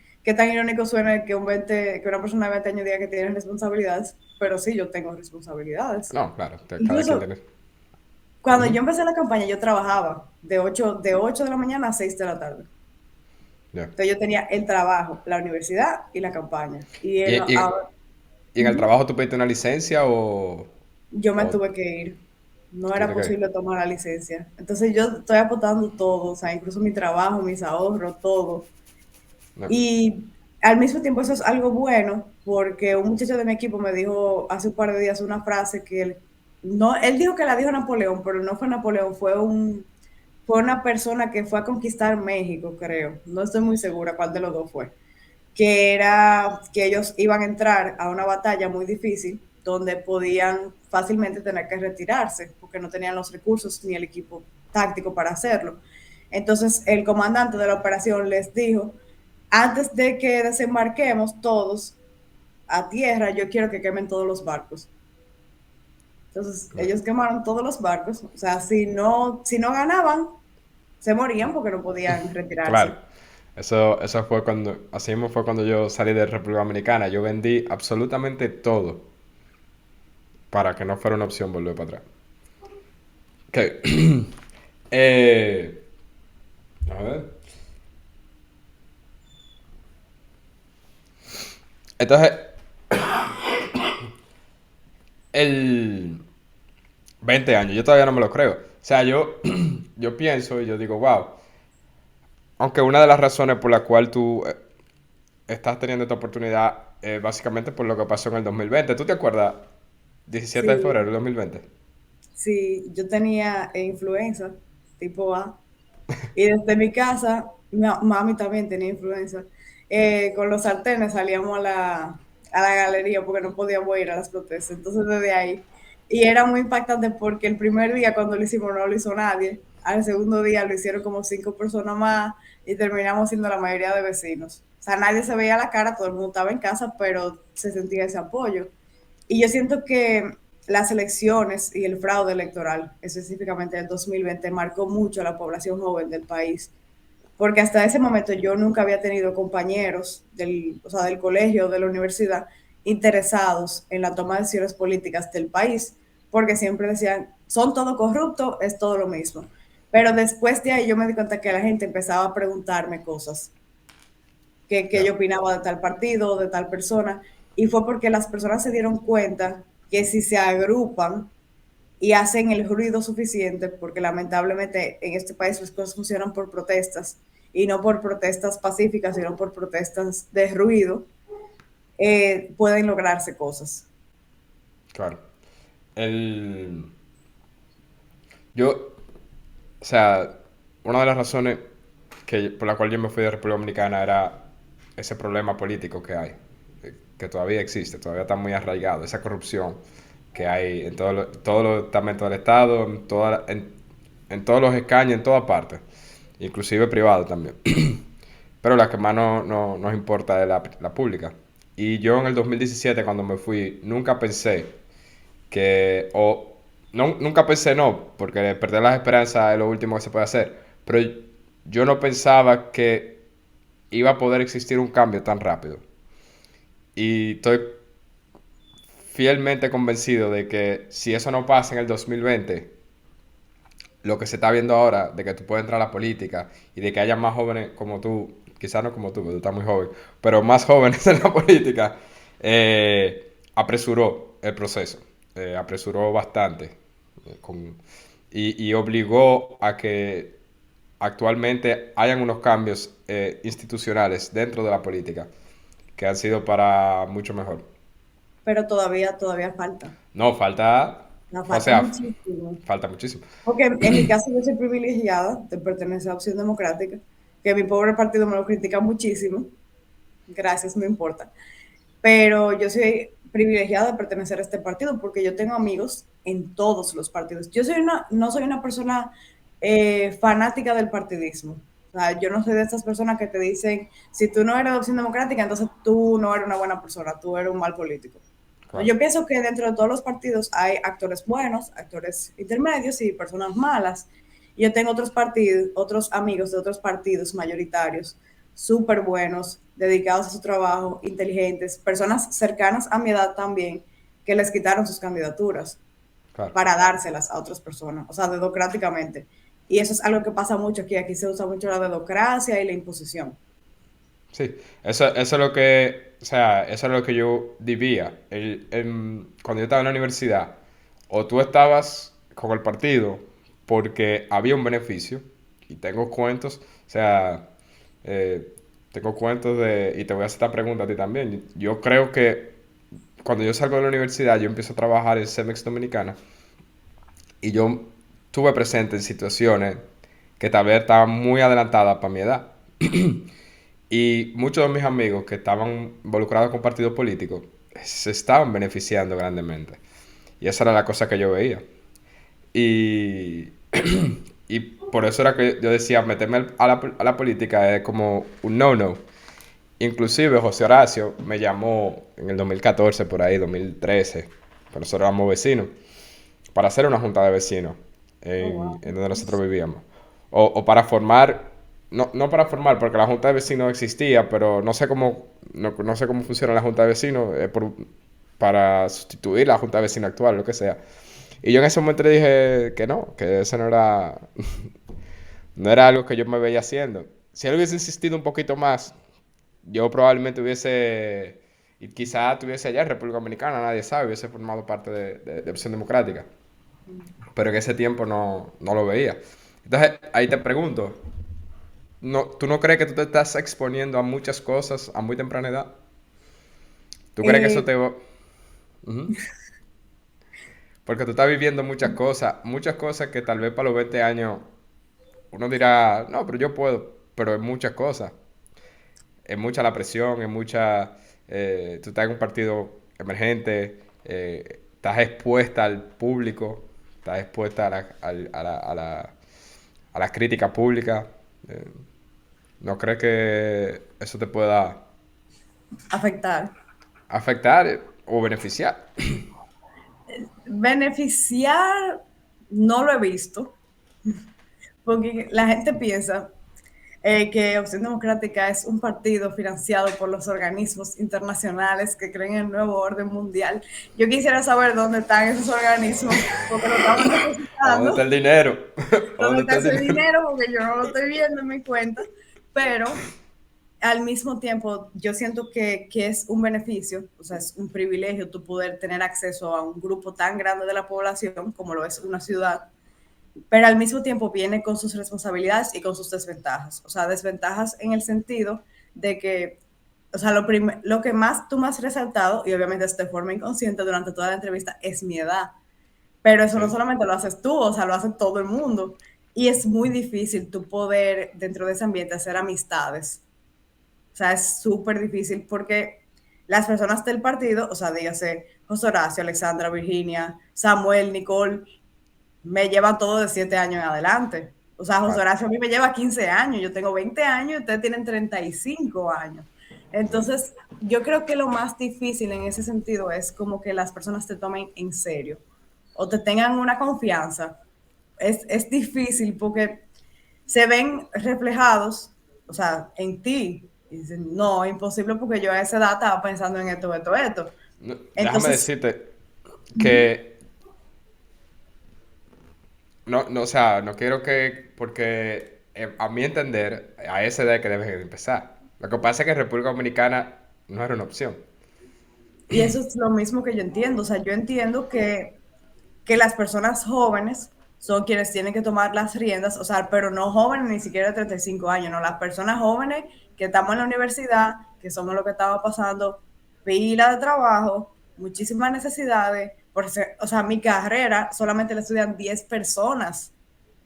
irónico suena que, que una persona de 20 años diga que tiene responsabilidades, pero sí, yo tengo responsabilidades. No, claro, cada quien Incluso tiene. cuando Ujú. yo empecé la campaña, yo trabajaba de ocho de la mañana a 6 de la tarde. Ya. Entonces yo tenía el trabajo, la universidad y la campaña. ¿Y, y- y en el Ujú. trabajo tú pediste una licencia Yo me o tuve que ir. No era tuviste que ir? posible tomar la licencia. Entonces yo estoy aportando todo, o sea, incluso mi trabajo, mis ahorros, todo. No. Y al mismo tiempo eso es algo bueno, porque un muchacho de mi equipo me dijo hace un par de días una frase que él dijo que la dijo Napoleón, pero no fue Napoleón, fue una persona que fue a conquistar México, creo. No estoy muy segura cuál de los dos fue. Que era que ellos iban a entrar a una batalla muy difícil donde podían fácilmente tener que retirarse porque no tenían los recursos ni el equipo táctico para hacerlo. Entonces el comandante de la operación les dijo, antes de que desembarquemos todos a tierra, yo quiero que quemen todos los barcos. Entonces No. ellos quemaron todos los barcos, o sea, si no ganaban, se morían porque no podían Claro. retirarse. Eso fue así mismo fue cuando yo salí de República Dominicana. Yo vendí absolutamente todo para que no fuera una opción volver para atrás. Ok. Eh, a ver. Entonces, el 20 años, yo todavía no me lo creo. O sea, yo pienso y yo digo, wow. Aunque una de las razones por la cual tú estás teniendo esta oportunidad es básicamente por lo que pasó en el 2020. ¿Tú te acuerdas? 17 de febrero Sí, del 2020. sí, yo tenía influenza tipo A. Y desde mi casa, mami también tenía influenza. Con los sartenes salíamos a la galería porque no podíamos ir a las protestas. Entonces, desde ahí. Y era muy impactante porque el primer día cuando lo hicimos no lo hizo nadie. Al segundo día lo hicieron como 5 personas más y terminamos siendo la mayoría de vecinos. O sea, nadie se veía la cara, todo el mundo estaba en casa, pero se sentía ese apoyo. Y yo siento que las elecciones y el fraude electoral, específicamente el 2020, marcó mucho a la población joven del país, porque hasta ese momento yo nunca había tenido compañeros o sea, del colegio, de la universidad, interesados en la toma de decisiones políticas del país, porque siempre decían, son todo corrupto, es todo lo mismo. Pero después de ahí yo me di cuenta que la gente empezaba a preguntarme cosas que Ya. yo opinaba de tal partido, de tal persona, y fue porque las personas se dieron cuenta que si se agrupan, y hacen el ruido suficiente, porque lamentablemente en este país las cosas funcionan por protestas, y no por protestas pacíficas, sino por protestas de ruido, pueden lograrse cosas. Claro. El... Yo, o sea, una de las razones por la cual yo me fui de República Dominicana era ese problema político que hay, que todavía existe, todavía está muy arraigado, esa corrupción que hay en todos los estamentos del Estado, en todos los escaños, en todas partes, inclusive privado también. Pero la que más nos importa es la pública. Y yo en el 2017, cuando me fui, nunca pensé que, o nunca pensé no, porque perder las esperanzas es lo último que se puede hacer, pero yo no pensaba que iba a poder existir un cambio tan rápido. Y estoy fielmente convencido de que si eso no pasa en el 2020, lo que se está viendo ahora, de que tú puedes entrar a la política y de que haya más jóvenes como tú, quizás no como tú, porque tú estás muy joven, pero más jóvenes en la política, apresuró el proceso, apresuró bastante y obligó a que actualmente hayan unos cambios institucionales dentro de la política que han sido para mucho mejor. Pero todavía falta. No, falta, No, o falta sea, muchísimo. falta muchísimo. Porque en mi caso yo soy privilegiada de pertenecer a Opción Democrática, que mi pobre partido me lo critica muchísimo. Gracias, no importa. Pero yo soy privilegiada de pertenecer a este partido porque yo tengo amigos en todos los partidos. No soy una persona fanática del partidismo. O sea, yo no soy de estas personas que te dicen, si tú no eres de Opción Democrática, entonces tú no eres una buena persona, tú eres un mal político. Claro, Yo pienso que dentro de todos los partidos hay actores buenos, actores intermedios y personas malas. Yo tengo otros partidos, otros amigos de otros partidos mayoritarios, súper buenos, dedicados a su trabajo, inteligentes, personas cercanas a mi edad también, que les quitaron sus candidaturas claro. para dárselas a otras personas, o sea, dedocráticamente. Y eso es algo que pasa mucho aquí. Aquí se usa mucho la dedocracia y la imposición. Sí, eso es lo que, o sea, eso es lo que yo vivía. Cuando yo estaba en la universidad, o tú estabas con el partido porque había un beneficio, y tengo cuentos, o sea, tengo cuentos y te voy a hacer esta pregunta a ti también. Yo creo que cuando yo salgo de la universidad, yo empiezo a trabajar en Cemex Dominicana, y yo tuve presente en situaciones que tal vez estaban muy adelantadas para mi edad. Y muchos de mis amigos que estaban involucrados con partidos políticos se estaban beneficiando grandemente. Y esa era la cosa que yo veía. Y, y por eso era que yo decía, meterme a la política es como un no-no. Inclusive José Horacio me llamó en el 2014, por ahí, 2013, cuando nosotros éramos vecinos, para hacer una junta de vecinos Oh, wow. en donde nosotros vivíamos. O para formar, no para formar, porque la junta de vecinos existía, pero no sé cómo funciona la junta de vecinos para sustituir la junta de vecinos actual, lo que sea. Y yo en ese momento le dije que no, que eso no era, no era algo que yo me veía haciendo. Si él hubiese insistido un poquito más, yo probablemente hubiese, y quizá estuviese allá en República Dominicana, nadie sabe, hubiese formado parte de Opción Democrática. Pero en ese tiempo no lo veía. Entonces, ahí te pregunto, ¿tú no crees que tú te estás exponiendo a muchas cosas a muy temprana edad? ¿Tú crees que eso Eh, te va? Ujú. Porque tú estás viviendo muchas cosas que tal vez para los 20 años uno dirá, no, pero yo puedo, pero es muchas cosas. Es mucha la presión, es mucha... tú estás en un partido emergente, estás expuesta al público, estás expuesta a la crítica pública. eh, ¿No crees que eso te pueda afectar. afectar o beneficiar? Beneficiar, no lo he visto, porque la gente piensa que Opción Democrática es un partido financiado por los organismos internacionales que creen en el nuevo orden mundial. Yo quisiera saber dónde están esos organismos, porque lo estamos ¿A dónde está necesitando, el dinero? ¿A dónde dónde está está el ese dinero? dinero, porque yo no lo estoy viendo en mi cuenta, pero al mismo tiempo yo siento que es un beneficio, o sea, es un privilegio tú poder tener acceso a un grupo tan grande de la población como lo es una ciudad, pero al mismo tiempo viene con sus responsabilidades y con sus desventajas. O sea, desventajas en el sentido de que, o sea, lo que más tú me has resaltado, y obviamente es de forma inconsciente durante toda la entrevista, es mi edad. Pero eso no Sí. solamente lo haces tú, o sea, lo hace todo el mundo. Y es muy difícil tú poder, dentro de ese ambiente, hacer amistades. O sea, es súper difícil porque las personas del partido, o sea, dígase José Horacio, Alexandra, Virginia, Samuel, Nicole, me llevan todo de 7 años en adelante. O sea, José Claro. Horacio a mí me lleva 15 años, yo tengo 20 años y ustedes tienen 35 años. Sí. Entonces, yo creo que lo más difícil en ese sentido es como que las personas te tomen en serio o te tengan una confianza. Es difícil porque se ven reflejados, o sea, en ti. Y dicen, no, imposible porque yo a esa edad estaba pensando en esto, esto, esto. Déjame Entonces, decirte uh -huh. que no, no, o sea, no quiero que, porque a mi entender, a esa edad es que debes de empezar. Lo que pasa es que República Dominicana no era una opción. Y eso es lo mismo que yo entiendo. O sea, yo entiendo que las personas jóvenes son quienes tienen que tomar las riendas, o sea, pero no jóvenes ni siquiera de 35 años, no, las personas jóvenes que estamos en la universidad, que somos lo que estaba pasando, pila de trabajo, muchísimas necesidades, o sea, mi carrera solamente la estudian 10 personas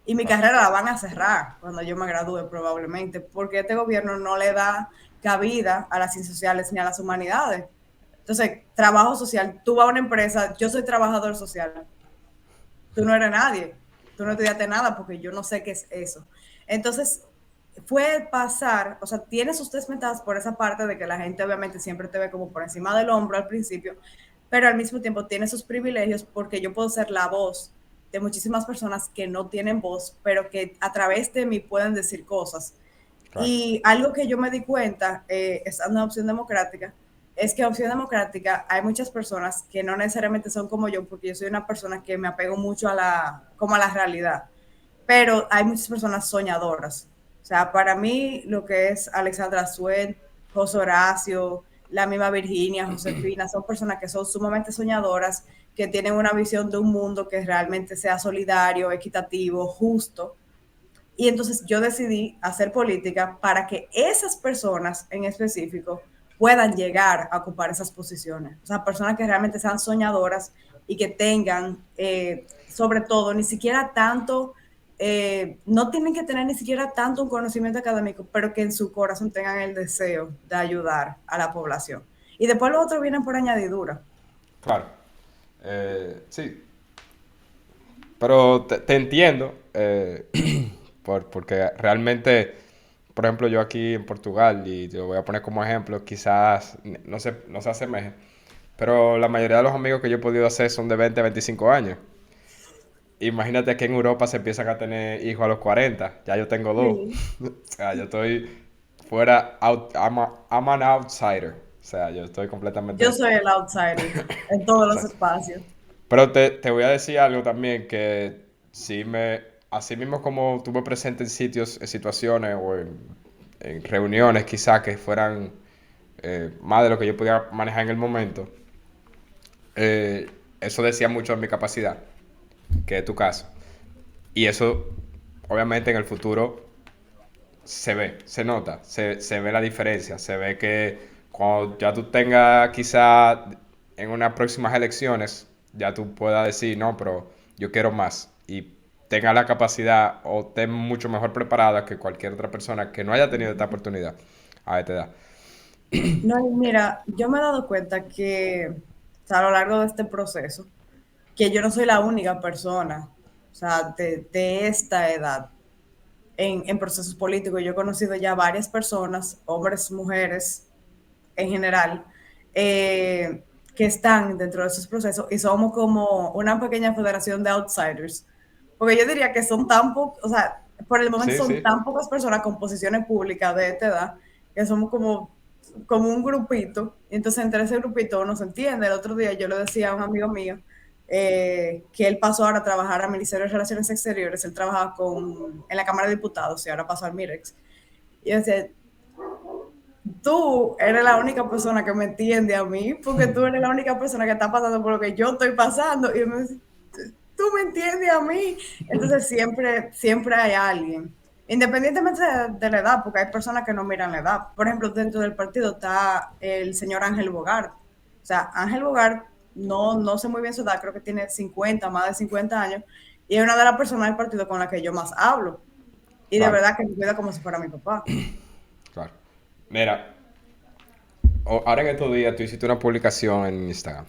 y mi Claro, carrera la van a cerrar cuando yo me gradúe probablemente, porque este gobierno no le da cabida a las ciencias sociales ni a las humanidades. Entonces, trabajo social, tú vas a una empresa, yo soy trabajador social, tú no eres nadie, tú no estudiaste nada porque yo no sé qué es eso. Entonces, fue pasar, o sea, tiene sus desventajas por esa parte de que la gente obviamente siempre te ve como por encima del hombro al principio, pero al mismo tiempo tiene sus privilegios porque yo puedo ser la voz de muchísimas personas que no tienen voz, pero que a través de mí pueden decir cosas. claro. Y algo que yo me di cuenta, estando en Opción Democrática, es que en Opción Democrática hay muchas personas que no necesariamente son como yo, porque yo soy una persona que me apego mucho como a la realidad, pero hay muchas personas soñadoras. O sea, para mí lo que es Alexandra Sued, José Horacio, la misma Virginia, Josefina, son personas que son sumamente soñadoras, que tienen una visión de un mundo que realmente sea solidario, equitativo, justo, y entonces yo decidí hacer política para que esas personas en específico puedan llegar a ocupar esas posiciones. O sea, personas que realmente sean soñadoras y que tengan, sobre todo, ni siquiera tanto, no tienen que tener ni siquiera tanto un conocimiento académico, pero que en su corazón tengan el deseo de ayudar a la población. Y después los otros vienen por añadidura. Claro. Sí, pero te entiendo, porque realmente, por ejemplo, yo aquí en Portugal, y te lo voy a poner como ejemplo, quizás no se asemeje, pero la mayoría de los amigos que yo he podido hacer son de 20 a 25 años. Imagínate que en Europa se empiezan a tener hijos a los 40, ya yo tengo dos. Sí. O sea, yo estoy fuera, I'm an outsider. O sea, yo estoy Yo completamente... soy el outsider en todos los Exacto. espacios. Pero te voy a decir algo también que sí así mismo como tuve presente en sitios, en situaciones o en reuniones quizás que fueran más de lo que yo podía manejar en el momento, eh, eso decía mucho de mi capacidad, que es tu caso. Y eso, obviamente, en el futuro se ve, se nota, se ve la diferencia, se ve que cuando ya tú tengas quizá en unas próximas elecciones, ya tú puedas decir, no, pero yo quiero más y tenga la capacidad o esté mucho mejor preparada que cualquier otra persona que no haya tenido esta oportunidad a esta edad. No, y mira, yo me he dado cuenta que, o sea, a lo largo de este proceso, que yo no soy la única persona, o sea, de esta edad en procesos políticos. Yo he conocido ya varias personas, hombres, mujeres, en general, que están dentro de esos procesos y somos como una pequeña federación de outsiders. Porque yo diría que son tan pocos, o sea, por el momento Sí, son sí, tan pocas personas con posiciones públicas de esta edad que somos como un grupito. Y entonces entre ese grupito uno se entiende. El otro día yo le decía a un amigo mío que él pasó ahora a trabajar al Ministerio de Relaciones Exteriores, él trabajaba en la Cámara de Diputados y ahora pasó al MIREX. Y yo decía, tú eres la única persona que me entiende a mí, porque tú eres la única persona que está pasando por lo que yo estoy pasando, y me dice, tú me entiendes a mí. Entonces siempre hay alguien, independientemente de la edad, porque hay personas que no miran la edad. Por ejemplo, dentro del partido está el señor Ángel Bogart. O sea, Ángel Bogart, no sé muy bien su edad, creo que tiene 50, más de 50 años, y es una de las personas del partido con la que yo más hablo. Y de Claro, verdad que me cuida como si fuera mi papá. claro. Mira, ahora en estos días tú hiciste una publicación en Instagram.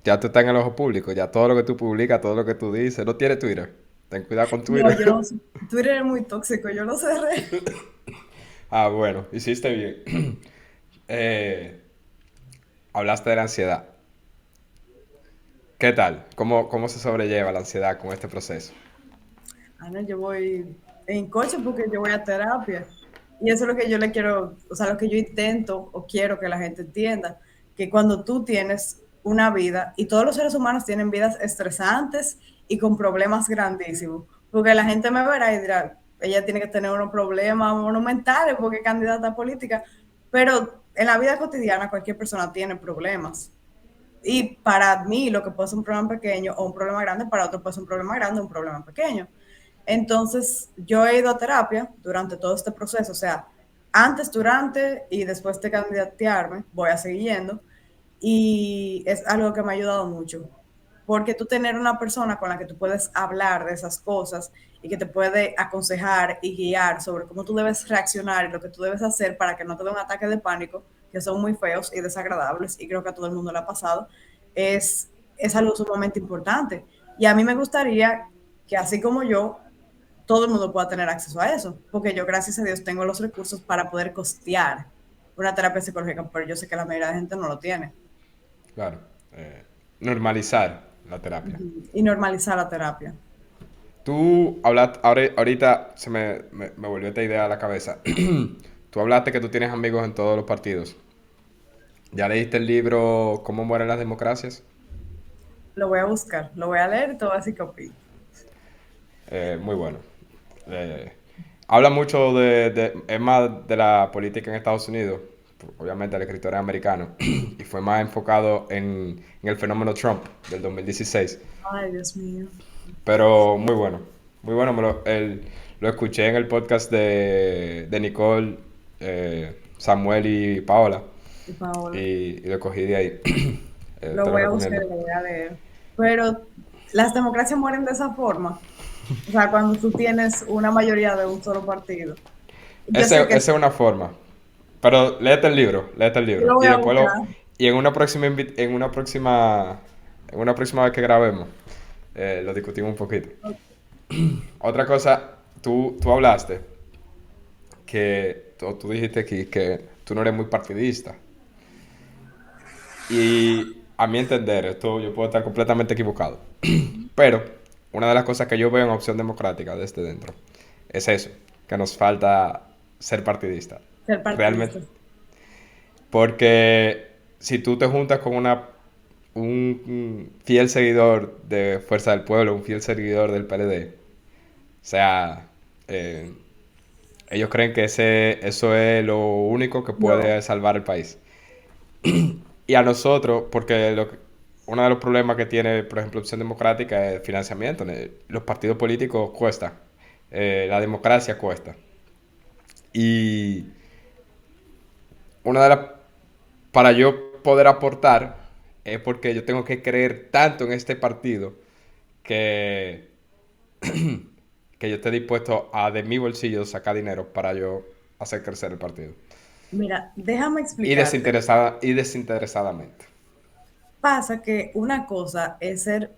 Ya tú estás en el ojo público, ya todo lo que tú publicas, todo lo que tú dices, no tienes Twitter. Ten cuidado con No, Twitter. yo no, Twitter es muy tóxico, yo lo cerré. Ah, bueno, hiciste bien. Eh, hablaste de la ansiedad. ¿Qué tal? ¿Cómo se sobrelleva la ansiedad con este proceso? Ah, no, yo voy en coche porque yo voy a terapia. Y eso es lo que yo le quiero, o sea, lo que yo intento o quiero que la gente entienda, que cuando tú tienes una vida, y todos los seres humanos tienen vidas estresantes y con problemas grandísimos, porque la gente me verá y dirá, ella tiene que tener unos problemas monumentales porque es candidata a política, pero en la vida cotidiana cualquier persona tiene problemas. Y para mí lo que puede ser un problema pequeño o un problema grande, para otro puede ser un problema grande o un problema pequeño. Entonces, yo he ido a terapia durante todo este proceso, o sea, antes, durante y después de candidatearme, voy a seguir yendo. Y es algo que me ha ayudado mucho, porque tú tener una persona con la que tú puedes hablar de esas cosas y que te puede aconsejar y guiar sobre cómo tú debes reaccionar y lo que tú debes hacer para que no te dé un ataque de pánico, que son muy feos y desagradables, y creo que a todo el mundo le ha pasado, es algo sumamente importante. Y a mí me gustaría que así como yo, todo el mundo pueda tener acceso a eso, porque yo, gracias a Dios, tengo los recursos para poder costear una terapia psicológica, pero yo sé que la mayoría de gente no lo tiene. Claro. Normalizar la terapia. Y normalizar la terapia. Tú hablaste, ahorita me volvió esta idea a la cabeza. Tú hablaste que tú tienes amigos en todos los partidos. ¿Ya leíste el libro Cómo mueren las democracias? Lo voy a buscar, lo voy a leer y todo así que opino. Muy bueno. Eh, habla mucho es más de la política en Estados Unidos. Obviamente el escritor es americano. Y fue más enfocado en el fenómeno Trump del 2016. Ay, Dios mío. Pero muy bueno. Muy bueno. Lo escuché en el podcast de Nicole, Samuel y Paola. Y Paola. Y lo cogí de ahí. Lo Te lo voy a buscar recomiendo. y lo voy a leer. Pero las democracias mueren de esa forma. O sea, cuando tú tienes una mayoría de un solo partido. Yo sé que Esa es una forma. Pero léete el libro, léete el yo libro. lo voy Y a después buscar. y en una próxima vez que grabemos, lo discutimos un poquito. Otra cosa, tú hablaste que tú dijiste aquí que tú no eres muy partidista. Y a mi entender, esto yo puedo estar completamente equivocado. Pero una de las cosas que yo veo en Opción Democrática desde dentro es eso, que nos falta ser partidista. Ser Realmente. partidista. Porque si tú te juntas con un fiel seguidor de Fuerza del Pueblo, un fiel seguidor del PLD, o sea, eh, ellos creen que eso es lo único que No, puede salvar el país. Y a nosotros, porque uno de los problemas que tiene, por ejemplo, Opción Democrática es el financiamiento. Los partidos políticos cuestan, la democracia cuesta. Y una de las, para yo poder aportar, es porque yo tengo que creer tanto en este partido que, que yo esté dispuesto a de mi bolsillo sacar dinero para yo hacer crecer el partido. mira, déjame explicarte. Y desinteresadamente. Pasa que una cosa es ser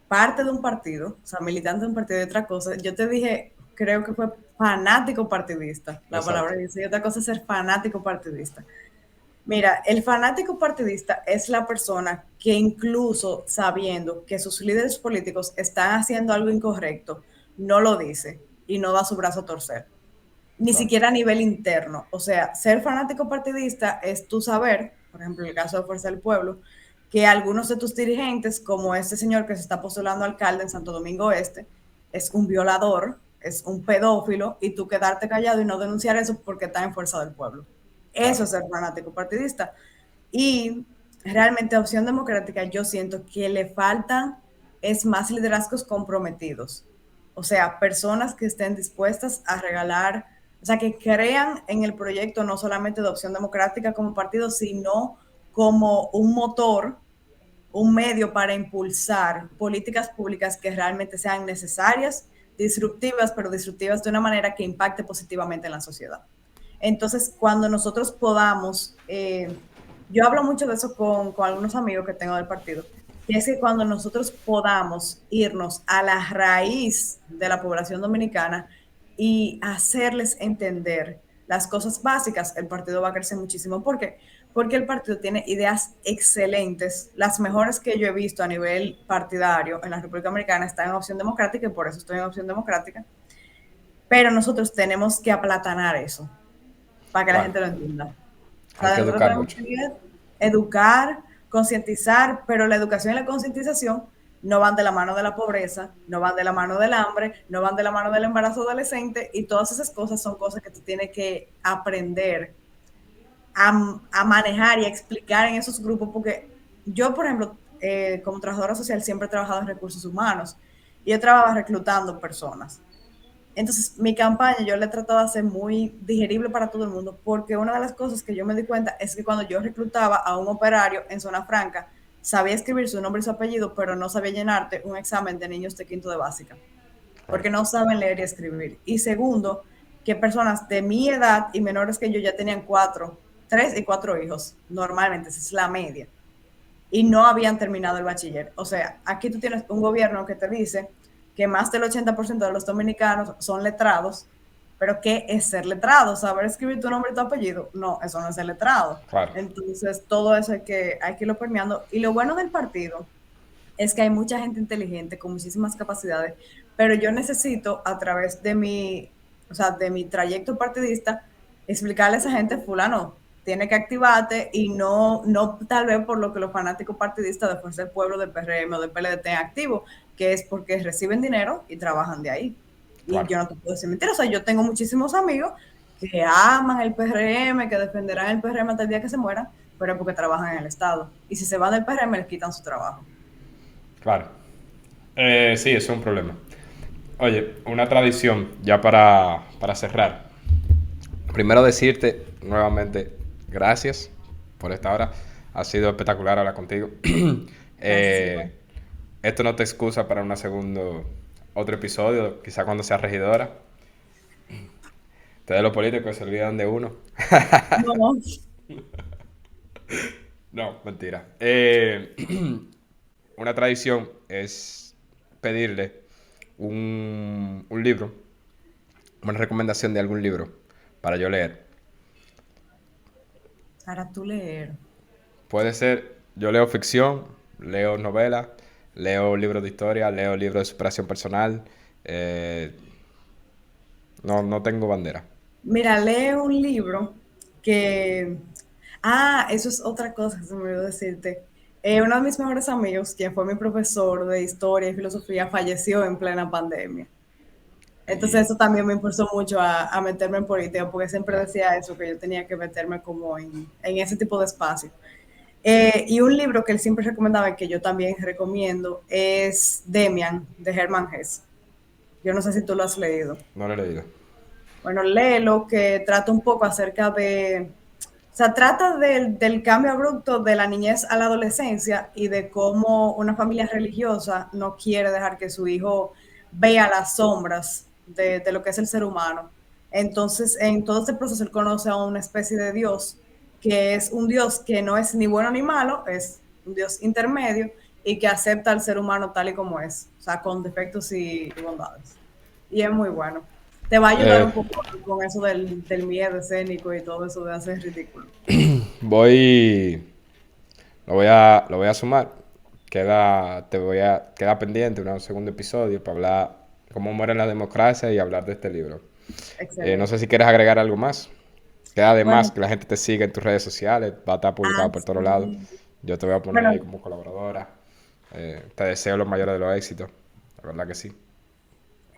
parte de un partido, o sea, militante de un partido, y otra cosa, yo te dije, creo que fue fanático partidista, la palabra Exacto. dice, y otra cosa es ser fanático partidista. Mira, el fanático partidista es la persona que incluso sabiendo que sus líderes políticos están haciendo algo incorrecto, no lo dice y no da su brazo a torcer, ni Claro. siquiera a nivel interno. O sea, ser fanático partidista es tu saber, por ejemplo, en el caso de Fuerza del Pueblo, que algunos de tus dirigentes, como este señor que se está postulando alcalde en Santo Domingo Este, es un violador, es un pedófilo, y tú quedarte callado y no denunciar eso porque está en Fuerza del Pueblo. Eso es ser fanático partidista. Y realmente a Opción Democrática yo siento que le faltan es más liderazgos comprometidos. O sea, personas que estén dispuestas a regalar, o sea, que crean en el proyecto no solamente de Opción Democrática como partido, sino como un motor, un medio para impulsar políticas públicas que realmente sean necesarias, disruptivas, pero disruptivas de una manera que impacte positivamente en la sociedad. Entonces, cuando nosotros podamos, yo hablo mucho de eso con algunos amigos que tengo del partido, que es que cuando nosotros podamos irnos a la raíz de la población dominicana y hacerles entender las cosas básicas, el partido va a crecer muchísimo. ¿Por qué? Porque el partido tiene ideas excelentes, las mejores que yo he visto a nivel partidario en la República Americana están en Opción Democrática y por eso estoy en Opción Democrática, pero nosotros tenemos que aplatanar eso para que la Claro, gente lo entienda. O hay sea, que nosotros educar tenemos mucho. que educar, concientizar, pero la educación y la concientización no van de la mano de la pobreza, no van de la mano del hambre, no van de la mano del embarazo adolescente y todas esas cosas son cosas que tú tienes que aprender a manejar y a explicar en esos grupos, porque yo, por ejemplo, como trabajadora social siempre he trabajado en recursos humanos y yo trabajaba reclutando personas. Entonces, mi campaña yo la he tratado de hacer muy digerible para todo el mundo, porque una de las cosas que yo me di cuenta es que cuando yo reclutaba a un operario en zona franca, sabía escribir su nombre y su apellido, pero no sabía llenarte un examen de niños de quinto de básica, Claro, porque no saben leer y escribir. Y segundo, que personas de mi edad y menores que yo ya tenían tres y cuatro hijos, normalmente, esa es la media, y no habían terminado el bachiller. O sea, aquí tú tienes un gobierno que te dice que más del 80% de los dominicanos son letrados, pero ¿qué es ser letrado? ¿Saber escribir tu nombre y tu apellido? No, eso no es ser letrado. claro. Entonces, todo eso hay que irlo permeando. Y lo bueno del partido es que hay mucha gente inteligente con muchísimas capacidades, pero yo necesito a través de o sea, de mi trayecto partidista explicarle a esa gente, fulano, tiene que activarte y no tal vez por lo que los fanáticos partidistas de Fuerza del Pueblo, del PRM o del PLD estén activos, que es porque reciben dinero y trabajan de ahí. Y Claro, yo no te puedo decir mentira, o sea, yo tengo muchísimos amigos que aman el PRM, que defenderán el PRM hasta el día que se mueran, pero es porque trabajan en el Estado. Y si se van del PRM, les quitan su trabajo. claro. Sí, eso es un problema. Oye, una tradición ya para cerrar. Primero decirte nuevamente gracias por esta hora. Ha sido espectacular hablar contigo. Gracias, igual. Eh, esto no te excusa para una segundo, otro episodio, quizá cuando seas regidora. Ustedes los políticos se olvidan de uno. No, No, mentira. Una tradición es pedirle un libro, una recomendación de algún libro para yo leer. para tú leer. Puede ser, yo leo ficción, leo novelas, leo libros de historia, leo libros de superación personal. eh, no tengo bandera. Mira, lee un libro que... Ah, eso es otra cosa que se me olvidó decirte. Uno de mis mejores amigos, quien fue mi profesor de historia y filosofía, falleció en plena pandemia. Entonces Y, eso también me impulsó mucho a meterme en política, porque siempre claro. decía eso, que yo tenía que meterme como en ese tipo de espacio. Y un libro que él siempre recomendaba y que yo también recomiendo es Demian, de Hermann Hesse. Yo no sé si tú lo has leído. No lo he leído. Bueno, léelo, que trata un poco acerca o sea, trata del cambio abrupto de la niñez a la adolescencia y de cómo una familia religiosa no quiere dejar que su hijo vea las sombras de lo que es el ser humano. Entonces, en todo este proceso, él conoce a una especie de Dios, que es un Dios que no es ni bueno ni malo, es un Dios intermedio y que acepta al ser humano tal y como es, o sea, con defectos y bondades. Y es muy bueno. Te va a ayudar Eh, un poco con eso del miedo escénico y todo eso de hacer ridículo. voy, lo voy a sumar. Queda pendiente un segundo episodio para hablar cómo muere la democracia y hablar de este libro. No sé Excelente. si quieres agregar algo más. Queda además Bueno, que la gente te siga en tus redes sociales, va a estar publicado por todos lados. sí. Yo te voy a poner ahí Bueno, como colaboradora. Te deseo los mayores de los éxitos. La verdad que sí.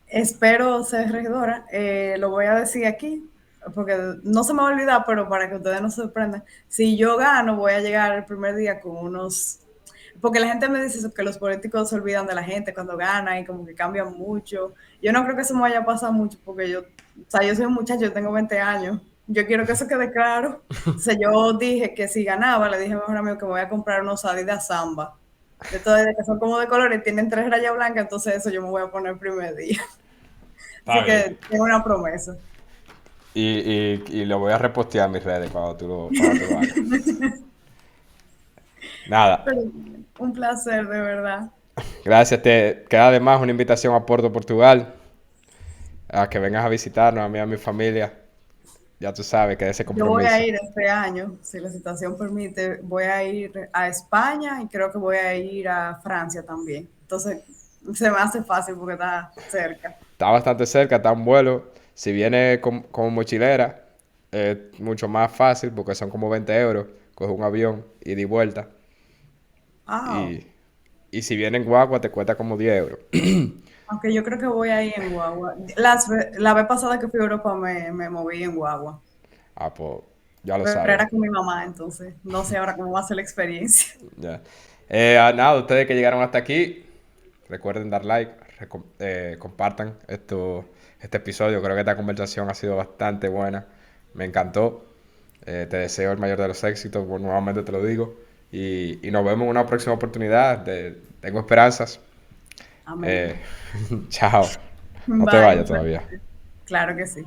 espero ser regidora. Lo voy a decir aquí. porque no se me va a olvidar, pero para que ustedes no se sorprendan, si yo gano, voy a llegar el primer día con unos, porque la gente me dice eso, que los políticos se olvidan de la gente cuando ganan y como que cambian mucho. Yo no creo que eso me vaya a pasar mucho, porque yo, o sea, yo soy un muchacho, yo tengo 20 años, yo quiero que eso quede claro. Entonces yo dije que si ganaba, le dije a mi mejor amigo que me voy a comprar unos Adidas Samba, de todas que son como de colores, tienen 3 rayas blancas, entonces eso yo me voy a poner el primer día. Está Así bien. que tengo una promesa. Y lo voy a repostear en mis redes cuando tú lo hagas. Nada, Pero un placer, de verdad. gracias. Te queda además una invitación a Puerto Portugal, a que vengas a visitarnos, a mí y a mi familia. Ya tú sabes que ese Yo voy a compromiso. ir este año, si la situación permite, voy a ir a España y creo que voy a ir a Francia también. Entonces, se me hace fácil porque está cerca. Está bastante cerca, está un vuelo. Si vienes como mochilera, es mucho más fácil porque son como 20 euros. Coge un avión y de vuelta. Ah, Y, y si viene en guagua, te cuesta como 10 euros. aunque yo creo que voy a ir en guagua. La vez pasada que fui a Europa me moví en guagua, Ah, pues ya lo pero sabes. era con mi mamá, entonces no sé ahora cómo va a ser la experiencia. Ya. Nada, ustedes que llegaron hasta aquí, recuerden dar like, compartan este episodio. Creo que esta conversación ha sido bastante buena. Me encantó. Te deseo el mayor de los éxitos, pues, nuevamente te lo digo. Y nos vemos en una próxima oportunidad. Tengo esperanzas. Amén. Eh, chao. No te Bye, vayas un todavía. placer. Claro que sí.